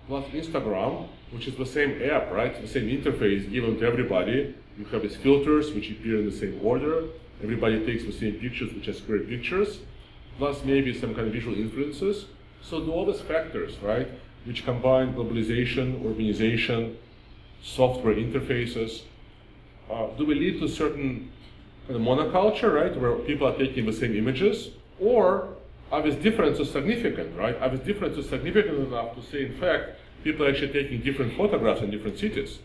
plus Instagram, which is the same app, right? The same interface given to everybody. You have these filters which appear in the same order. Everybody takes the same pictures, which are square pictures, plus maybe some kind of visual influences. So do all these factors, right, which combine globalization, urbanization, software interfaces, do we lead to certain kind of monoculture, right, where people are taking the same images, or are these differences significant, right? Are these differences significant enough to say, in fact, people are actually taking different photographs in different cities?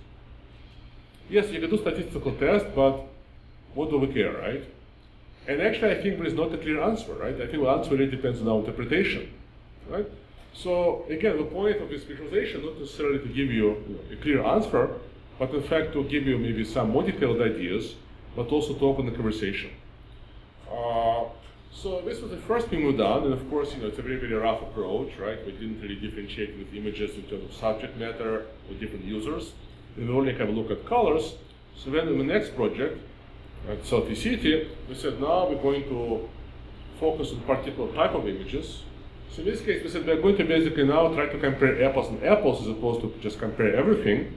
Yes, you can do statistical tests, but what do we care, right? And actually, I think there is not a clear answer, right? I think the answer really depends on our interpretation, right? So again, the point of this visualization not necessarily to give you, a clear answer, but in fact to give you maybe some more detailed ideas, but also to open the conversation. So this was the first thing we've done, and of course, it's a very, very rough approach, right? We didn't really differentiate with images in terms of subject matter or different users. We only have a look at colors. So then in the next project, at Selfie City, we said now we're going to focus on particular type of images. So in this case, we said we're going to basically now try to compare apples and apples as opposed to just compare everything.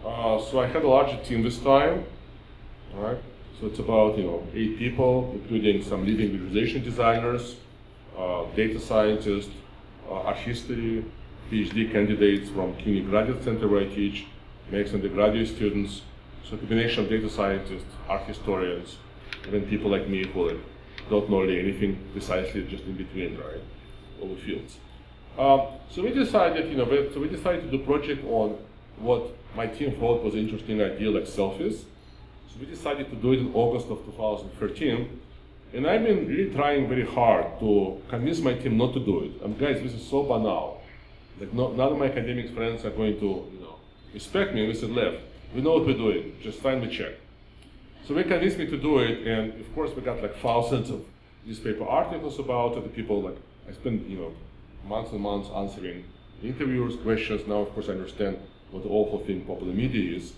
So I had a larger team this time, all right? So it's about 8 people, including some leading visualization designers, data scientists, art history, PhD candidates from CUNY Graduate Center where I teach, makes undergraduate students. So a combination of data scientists, art historians, even people like me who don't know really anything precisely, just in between, right, all the fields. So we decided, to do a project on what my team thought was an interesting idea, like selfies. So we decided to do it in August of 2013, and I've been really trying very hard to convince my team not to do it. Guys, this is so banal. Like none of my academic friends are going to, respect me. And we said, Lev, we know what we're doing. Just sign the check. So they convinced me to do it, and of course we got like thousands of newspaper articles about it. The people I spent months and months answering interviewers' questions. Now of course I understand what the awful thing popular media is.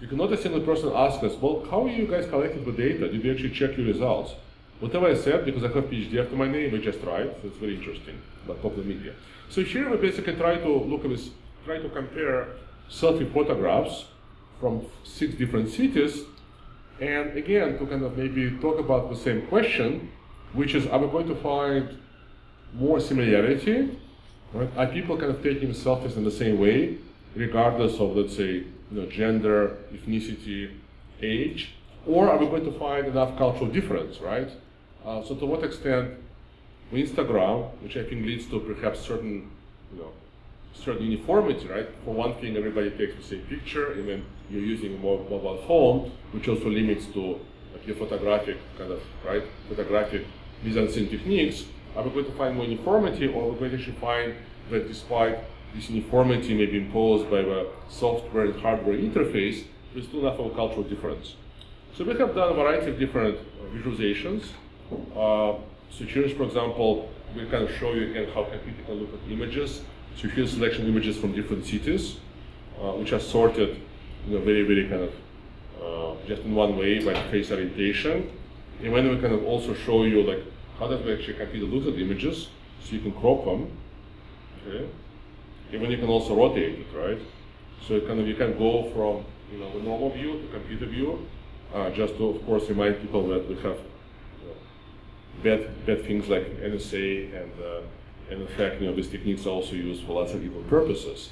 You cannot a single person ask us, well, how are you guys collecting the data? Did you actually check your results? Whatever I said, because I have PhD after my name, we just tried. So it's very interesting about popular media. So here we basically try to look at this, try to compare selfie photographs from 6 different cities, and again, to kind of maybe talk about the same question, which is, are we going to find more similarity? Right? Are people kind of taking selfies in the same way, regardless of, let's say, gender, ethnicity, age, or are we going to find enough cultural difference, right? So to what extent Instagram, which I think leads to perhaps certain uniformity, right? For one thing, everybody takes the same picture, and then you're using a mobile phone, which also limits to your photographic mise-en-scène techniques. Are we going to find more uniformity, or are we going to actually find that despite this uniformity may be imposed by the software and hardware interface, there's still enough of a cultural difference? So we have done a variety of different visualizations. So here's, for example, we kind of show you again how computer can look at images. So here's a selection of images from different cities, which are sorted, very, very kind of just in one way by face orientation. And then we kind of also show you like how does the actually computer look at the images, so you can crop them. Okay. And then you can also rotate it, right? So you can go from the normal view to computer view, just to of course remind people that we have bad things like NSA and in fact these techniques are also used for lots of evil purposes.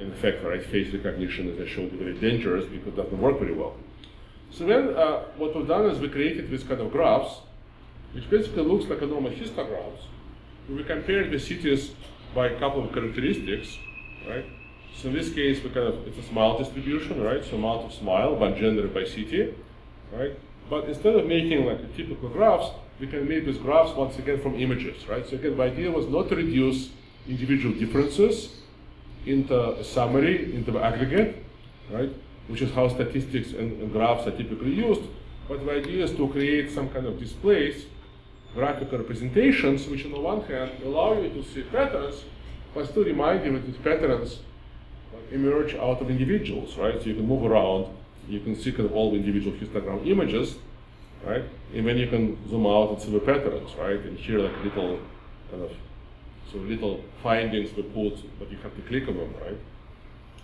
In fact, right, face recognition, as I showed you, very dangerous because it doesn't work very well. So then what we've done is we created this kind of graphs, which basically looks like a normal histograms. We compared the cities by a couple of characteristics, right? So in this case, it's a smile distribution, right? So amount of smile by gender by city, right? But instead of making like a typical graphs, we can make these graphs once again from images, right? So again, the idea was not to reduce individual differences into a summary, into the aggregate, right? Which is how statistics and graphs are typically used. But the idea is to create some kind of displays, graphical representations, which on the one hand allow you to see patterns, but still remind you that these patterns emerge out of individuals, right? So you can move around, you can see kind of all the individual histogram images, right? And then you can zoom out and see the patterns, right? And here like little kind of little findings we put, but you have to click on them, right?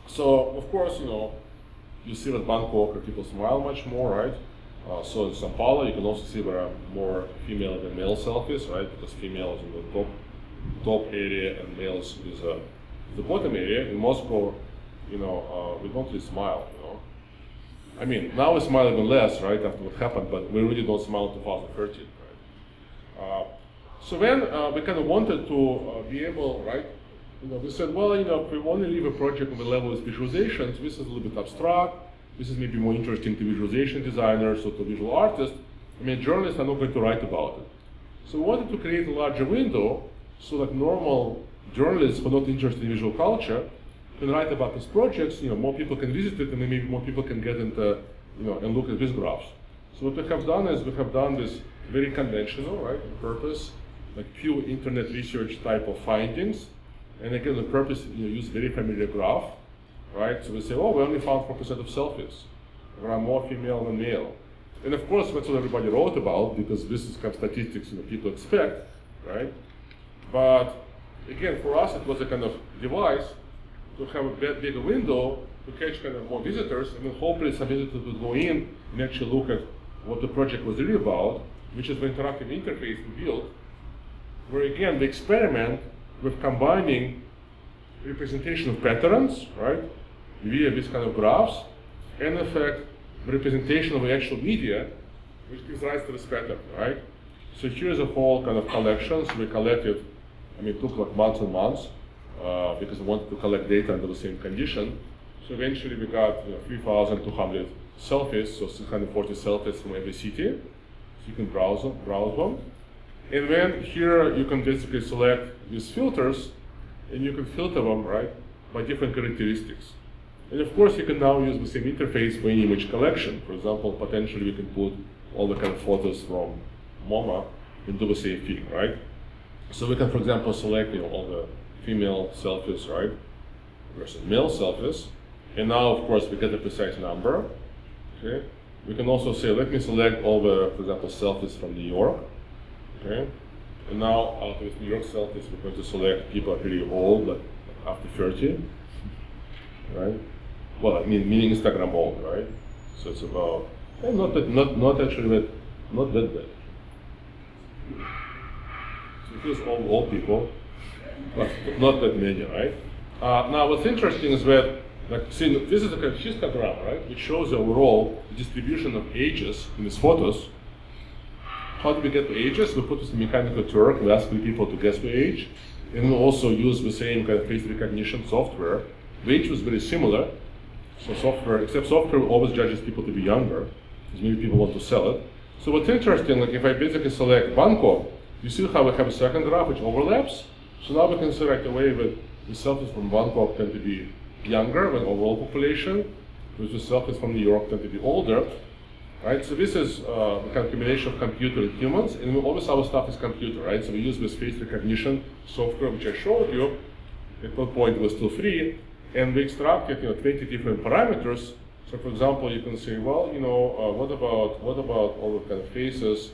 So of course, you see that Bangkok where people smile much more, right? So in Sao Paulo, you can also see there are more female than male selfies, right? Because female is in the top area and males is the bottom area. In Moscow, we don't really smile, I mean, now we smile even less, right, after what happened, but we really don't smile in 2013, right? So then we kind of wanted to be able, right? We said, well, if we want to leave a project on the level of visualizations, this is a little bit abstract. This is maybe more interesting to visualization designers or to visual artists. I mean, journalists are not going to write about it. So we wanted to create a larger window so that normal journalists who are not interested in visual culture can write about these projects. More people can visit it, and then maybe more people can get into, and look at these graphs. So what we have done is we have done this very conventional, right, on purpose, like pure internet research type of findings. And again, the purpose, use very familiar graph, right? So we say, oh, we only found 4% of selfies. There are more female than male. And of course, that's what everybody wrote about, because this is kind of statistics people expect, right? But again, for us, it was a kind of device to have a bigger window to catch kind of more visitors, and then hopefully some visitors would go in and actually look at what the project was really about, which is the interactive interface we built, where again, the experiment with combining representation of patterns, right, via this kind of graphs, and in fact, the representation of the actual media, which gives rise to this pattern, right? So here's a whole kind of collection. So we collected, it took like months and months, because we wanted to collect data under the same condition. So eventually we got 3,200 selfies, so 640 selfies from every city. So you can browse them. And then here you can basically select these filters, and you can filter them, right, by different characteristics. And of course, you can now use the same interface for any image collection. For example, potentially we can put all the kind of photos from MoMA and do the same thing, right? So we can, for example, select all the female selfies, right, versus male selfies. And now, of course, we get a precise number. Okay. We can also say, let me select all the, for example, selfies from New York. Okay. And now, out of these New York selfies, we're going to select people that are really old, like after 30, right? Well, meaning Instagram old, right? So it's about, not that bad. So here's all old people, but not that many, right? Now, what's interesting is that, see, this is a kind of histogram, right? Which shows the overall distribution of ages in these photos. How do we get the ages? We put this in mechanical Turk, we ask the people to guess the age, and we also use the same kind of face recognition software. The age was very similar, so except software always judges people to be younger, because maybe people want to sell it. So what's interesting, like if I basically select Bangkok, you see how we have a second graph which overlaps? So now we can see right away that the selfies from Bangkok tend to be younger than overall population, whereas the selfies from New York tend to be older. Right, so this is a kind of combination of computer and humans, and always our stuff is computer, right? So we use this face recognition software which I showed you. At one point it was still free, and we extracted 20 different parameters. So for example, you can say, well, what about all the kind of faces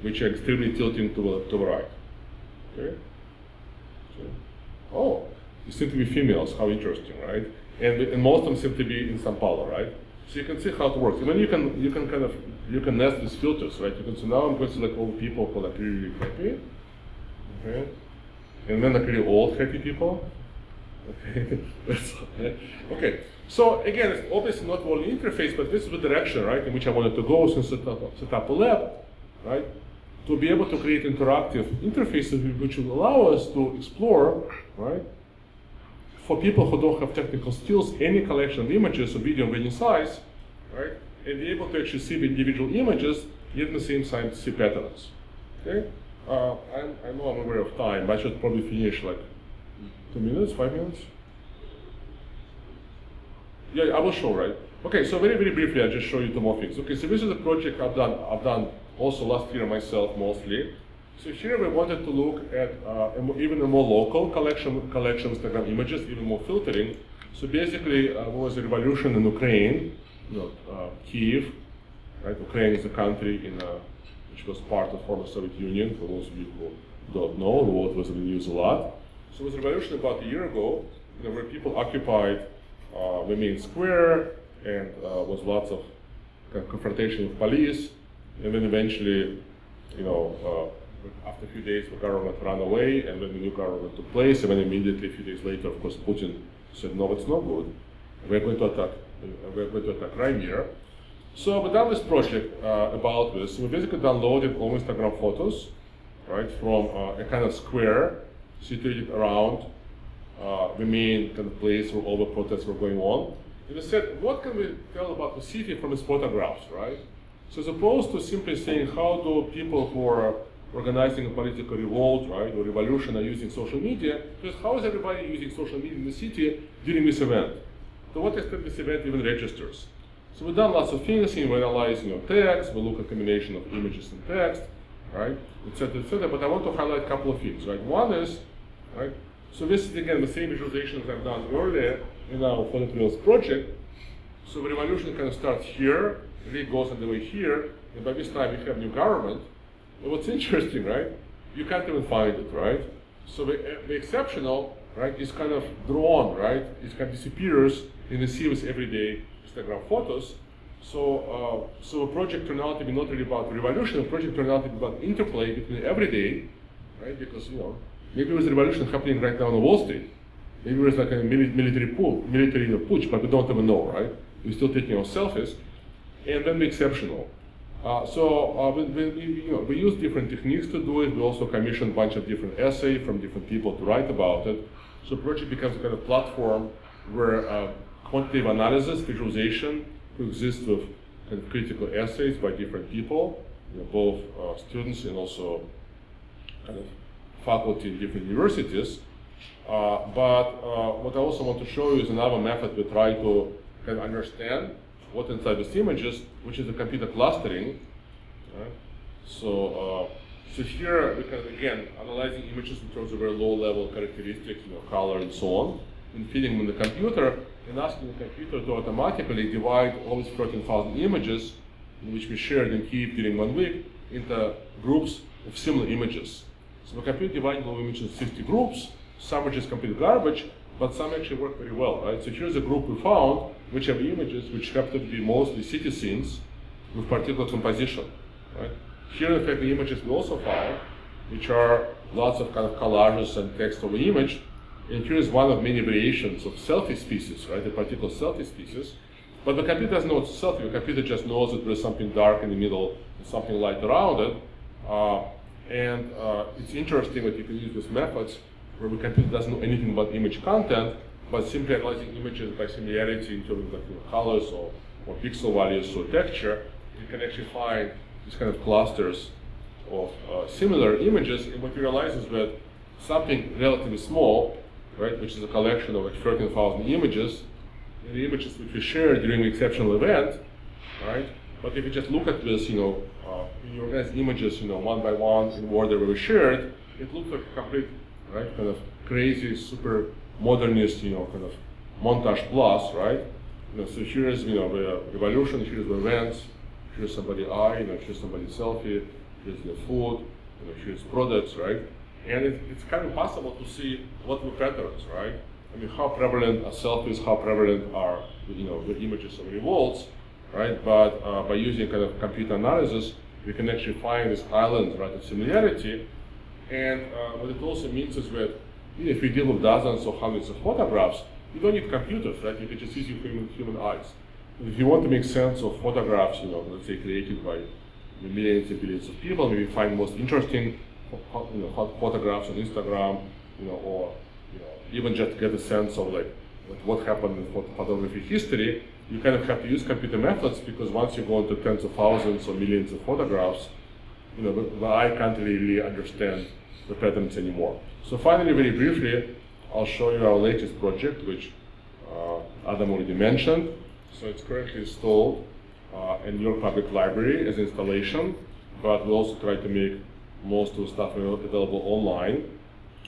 which are extremely tilting to the right? Okay. So, oh, they seem to be females. How interesting, right? And most of them seem to be in Sao Paulo, right? So you can see how it works. And then you can nest these filters, right? You can say, now I'm going to select all the people who are like really happy, okay, and then like really old happy people. Okay. Okay. So again, it's obviously not only interface, but this is the direction, right, in which I wanted to go since set up a lab, right, to be able to create interactive interfaces which will allow us to explore, right, for people who don't have technical skills, any collection of images or video of any size, right, and be able to actually see the individual images, yet at the same time see patterns. Okay. I know I'm aware of time, but I should probably finish like 2 minutes, 5 minutes. Yeah, I will show, right? Okay, so very, very briefly, I'll just show you two more things. Okay, so this is a project I've done also last year myself mostly. So here we wanted to look at even a more local collection of Instagram images, even more filtering. So basically, there was a revolution in Ukraine, Kyiv, right? Ukraine is a country which was part of former Soviet Union, for those of you who don't know, the word was in the news a lot. So it was a revolution about a year ago, where people occupied the main square, and was lots of confrontation with police, and then eventually, after a few days, the government ran away, and then the new government took place, and then immediately, a few days later, of course, Putin said, no, it's not good. We're going to attack Crimea. So we've done this project about this. We basically downloaded all Instagram photos, right, from a kind of square situated around the main kind of place where all the protests were going on. And we said, what can we tell about the city from its photographs, right? So as opposed to simply saying how do people who are organizing a political revolt, right, or revolution are using social media, just how is everybody using social media in the city during this event? To what extent this event even registers? So we've done lots of things. We analyze text, we look at combination of images and text, right, etc., etc. But I want to highlight a couple of things, right? One is, right, so this is again the same visualizations I've done earlier in our phototrails project. So the revolution kind of starts here, really goes on the way here, and by this time we have new government. And what's interesting, right? You can't even find it, right? So the exceptional, right, is kind of drawn, right? It kind of disappears in the series everyday Instagram photos. So the project turned out to be not really about revolution. The project turned out to be about interplay between everyday, right? Because maybe there's a revolution happening right now on Wall Street. Maybe there's like a military putsch, but we don't even know, right? We're still taking our selfies, and then the exceptional. We use different techniques to do it. We also commission a bunch of different essays from different people to write about it. So the project becomes a kind of platform where quantitative analysis, visualization coexist with kind of critical essays by different people, both students and also kind of faculty in different universities. But what I also want to show you is another method we try to kind of understand what inside these images, which is the computer clustering. Right? So here we can again analyzing images in terms of very low-level characteristics, color and so on, and feeding them in the computer and asking the computer to automatically divide all these 13,000 images, which we shared in Kyiv during 1 week, into groups of similar images. So the computer divided all images into 50 groups. Some are just complete garbage, but some actually work very well, right? So here's a group we found, which have images which happen to be mostly city scenes with particular composition, right? Here, in fact, the images we also found, which are lots of kind of collages and text over image. And here is one of many variations of selfie species, right? A particular selfie species. But the computer doesn't know it's a selfie. The computer just knows that there's something dark in the middle and something light around it. It's interesting that you can use these methods where the computer doesn't know anything about image content, but simply analyzing images by similarity in terms of colors or pixel values or texture, you can actually find these kind of clusters of similar images. And what you realize is that something relatively small, right, which is a collection of like 13,000 images, and the images which we shared during the exceptional event, right? But if you just look at this, you organize images, one by one in order where we shared, it looks like a complete, right, kind of crazy, super modernist, kind of montage plus, right? So here's, the revolution, here's the events, here's somebody's eye, here's somebody's selfie, here's the food, here's products, right? And it's kind of impossible to see what the patterns, right? I mean, how prevalent are selfies, how prevalent are, the images of revolts, right? But by using kind of computer analysis, we can actually find this island, right, of similarity. And what it also means is that if we deal with dozens or hundreds of photographs, you don't need computers, right? You can just use your human eyes. And if you want to make sense of photographs, let's say created by millions and billions of people, maybe find most interesting photographs on Instagram, or even just get a sense of like what happened in photography history, you kind of have to use computer methods, because once you go into tens of thousands or millions of photographs, the eye can't really understand the patterns anymore. So finally, very briefly, I'll show you our latest project, which Adam already mentioned. So it's currently installed in New York Public Library as installation, but we also try to make most of the stuff available online.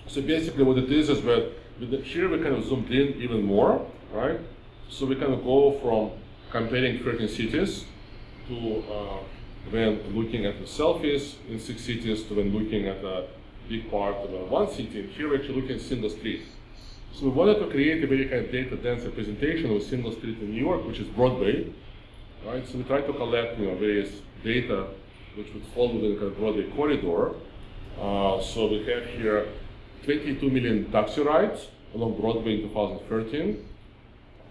So basically what it is that here we kind of zoomed in even more, right? So we kind of go from comparing 13 cities to when looking at the selfies in 6 cities to when looking at a big part of one city. And here we're actually looking at single street. So we wanted to create a very kind of data-dense representation of a single street in New York, which is Broadway, right? So we tried to collect various data which would fall within the Broadway corridor. So we have here 22 million taxi rides along Broadway in 2013.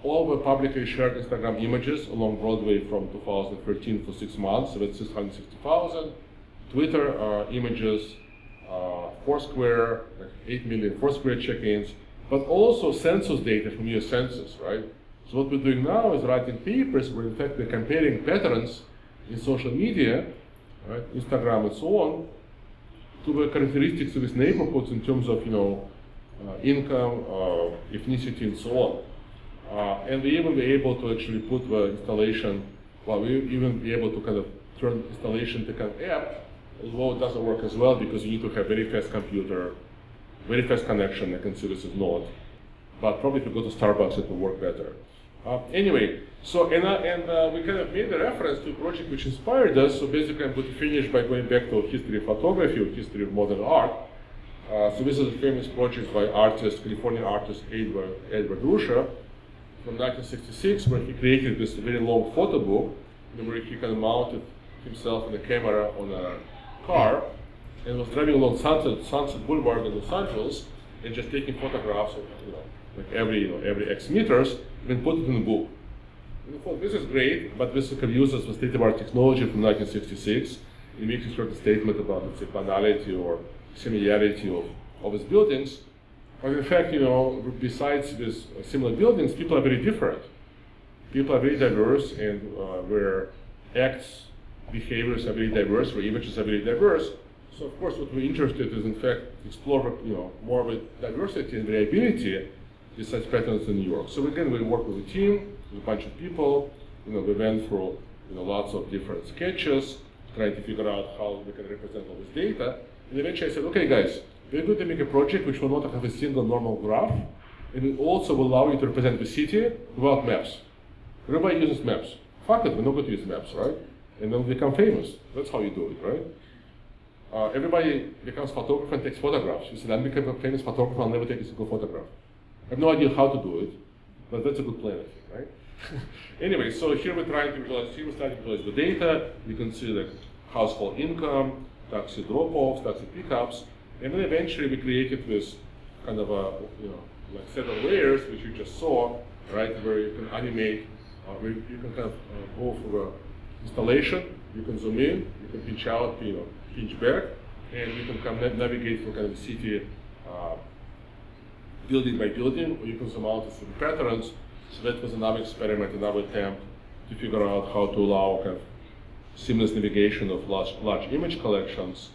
All were publicly shared Instagram images along Broadway from 2013 for 6 months, so that's 660,000. Twitter images, Foursquare, 8 million Foursquare check-ins, but also census data from US Census, right? So what we're doing now is writing papers where in fact we're comparing patterns in social media, right, Instagram and so on, to the characteristics of these neighborhoods in terms of income, ethnicity, and so on. And we even be able to actually put the installation, we even be able to kind of turn installation to kind of app, although it doesn't work as well because you need to have very fast computer, very fast connection. I consider this as Node. But probably if you go to Starbucks, it will work better. Anyway, so we kind of made a reference to a project which inspired us. So basically, I'm going to finish by going back to history of photography or history of modern art. So this is a famous project by Californian artist Edward Ruscha from 1966, where he created this very long photo book, where he kind of mounted himself and a camera on a car and was driving along Sunset Boulevard in Los Angeles and just taking photographs of like every X meters, and put it in a book. And I thought, this is great, but this uses the state-of-the-art technology from 1966. It makes a certain statement about, let's say, banality or similarity of its buildings. But in fact, besides these similar buildings, people are very different. People are very diverse, and where acts, behaviors are very diverse, where images are very diverse. So of course, what we're interested is in fact explore, more with diversity and variability besides patterns in New York. So again, we work with a team, with a bunch of people. We went through lots of different sketches, trying to figure out how we can represent all this data. And eventually I said, okay guys, we're going to make a project which will not have a single normal graph, and it also will allow you to represent the city without maps. Everybody uses maps. Fuck it, we're not going to use maps, right? And then we become famous. That's how you do it, right? Everybody becomes photographer and takes photographs. You said, I'm becoming a famous photographer, I'll never take a single photograph. I have no idea how to do it, but that's a good plan, I think, right? Anyway, so here we're trying to visualize, the data. You can see like household income, taxi drop-offs, taxi pickups, and then eventually we created this kind of a, like set of layers, which you just saw, right, where you can animate, where you can kind of go through installation, you can zoom in, you can pinch out, pinch back, and you can navigate through kind of the city building by building, or you can zoom out to some patterns. So that was another experiment, another attempt to figure out how to allow kind of seamless navigation of large image collections.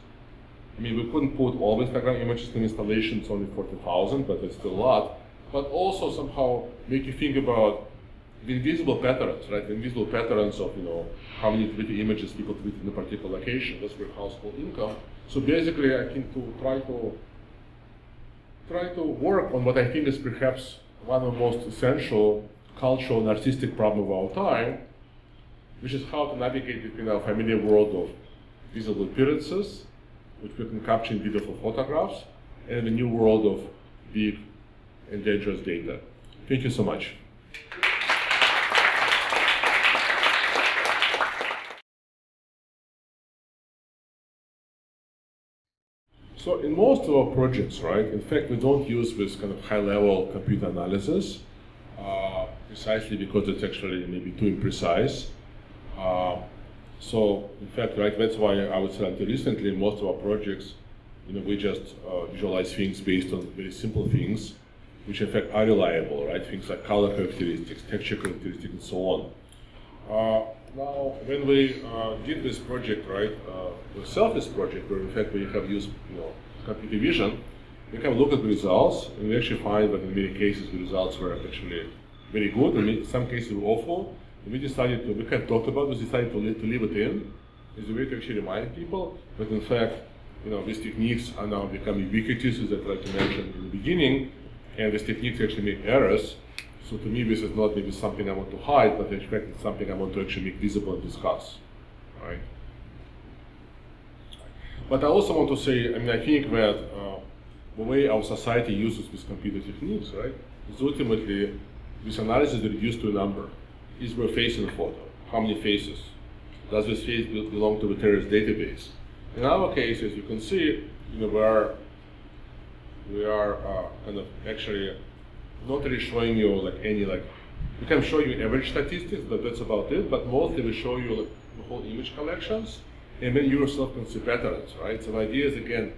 I mean, we couldn't put all the Instagram images in installation, it's only 40,000, but it's still a lot. But also somehow make you think about the invisible patterns, right? The invisible patterns of, how many Twitter images people tweet in a particular location. That's where household income. So basically, I think to try to work on what I think is perhaps one of the most essential cultural and artistic problems of our time, which is how to navigate between our familiar world of visible appearances, which we can capture in beautiful photographs, and the new world of big and dangerous data. Thank you so much. So in most of our projects, right, in fact, we don't use this kind of high-level computer analysis, precisely because it's actually maybe too imprecise. So in fact, right, that's why I would say until recently, in most of our projects, we just visualize things based on very simple things, which in fact are reliable, right? Things like color characteristics, texture characteristics, and so on. Now, when we did this project, right, the Selfies project, where in fact we have used, computer vision, we can look at the results, and we actually find that in many cases the results were actually very good, and in some cases were awful. And we decided we kind of talked about this, decided to leave it in as a way to actually remind people that in fact, these techniques are now becoming ubiquitous, as I tried to mention in the beginning, and these techniques actually make errors. So to me, this is not maybe something I want to hide, but in fact, it's something I want to actually make visible and discuss, right? But I also want to say, I think that the way our society uses these computer techniques, right, is ultimately this analysis is reduced to a number. Is there a face in a photo? How many faces? Does this face belong to the terrorist database? In our case, as you can see, we are kind of actually not really showing you we can show you average statistics, but that's about it. But mostly we show you the whole image collections, and then you yourself can see patterns, right? So the idea is again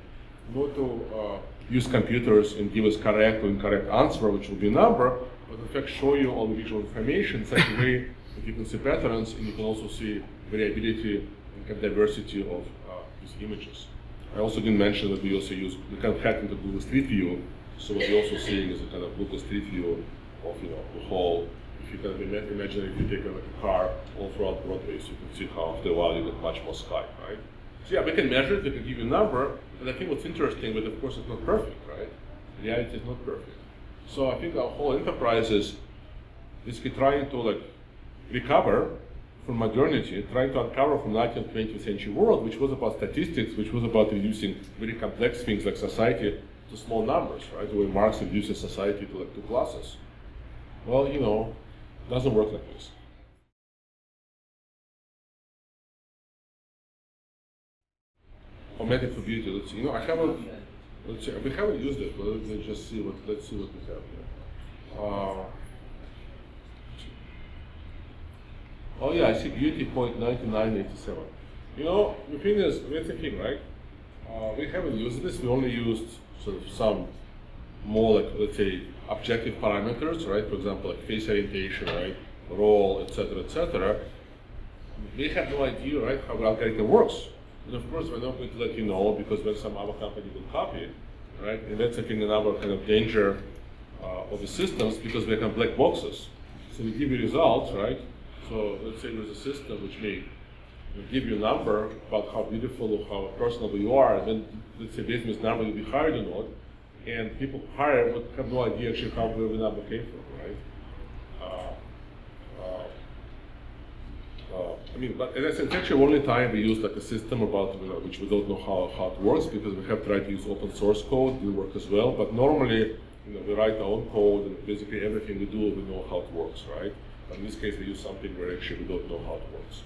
not to use computers and give us correct or incorrect answer, which will be a number, but in fact show you all the visual information in such a way that you can see patterns and you can also see variability and diversity of these images. I also didn't mention that we also we kind of hacked into Google Street View, so what we're also seeing is a kind of Google Street View of the whole. If you can imagine if you take a car all throughout Broadway, so you can see how after a while you get much more sky, right? So yeah, we can measure it, we can give you a number, but I think what's interesting, but of course it's not perfect, right? Reality is not perfect. So I think our whole enterprise is trying to recover from modernity, trying to uncover from 19th, 20th century world, which was about statistics, which was about reducing very complex things like society to small numbers, right? The way Marx reduces society to two classes. Well, it doesn't work like this. Augmented probability, let's see. We haven't used it, but let's just see let's see what we have here. Oh yeah, I see beauty point 9987. The thing is, that's the thing, right? We haven't used this, we only used sort of some more let's say, objective parameters, right? For example, face orientation, right? Role, etc., etc. We have no idea, right, how the algorithm works. And of course, we're not going to let you know because when some other company will copy it, right? And that's, I think, another kind of danger of the systems because they're kind of black boxes. So we give you results, right? So let's say there's a system which may give you a number about how beautiful or how personable you are, and then let's say based on this number you'll be hired or not, and people hire but have no idea actually how where the number came from, right? But as I said, it's actually only time we use a system about which we don't know how it works because we have tried to use open source code, it will work as well. But normally, we write our own code and basically everything we do, we know how it works, right? But in this case, we use something where actually we don't know how it works.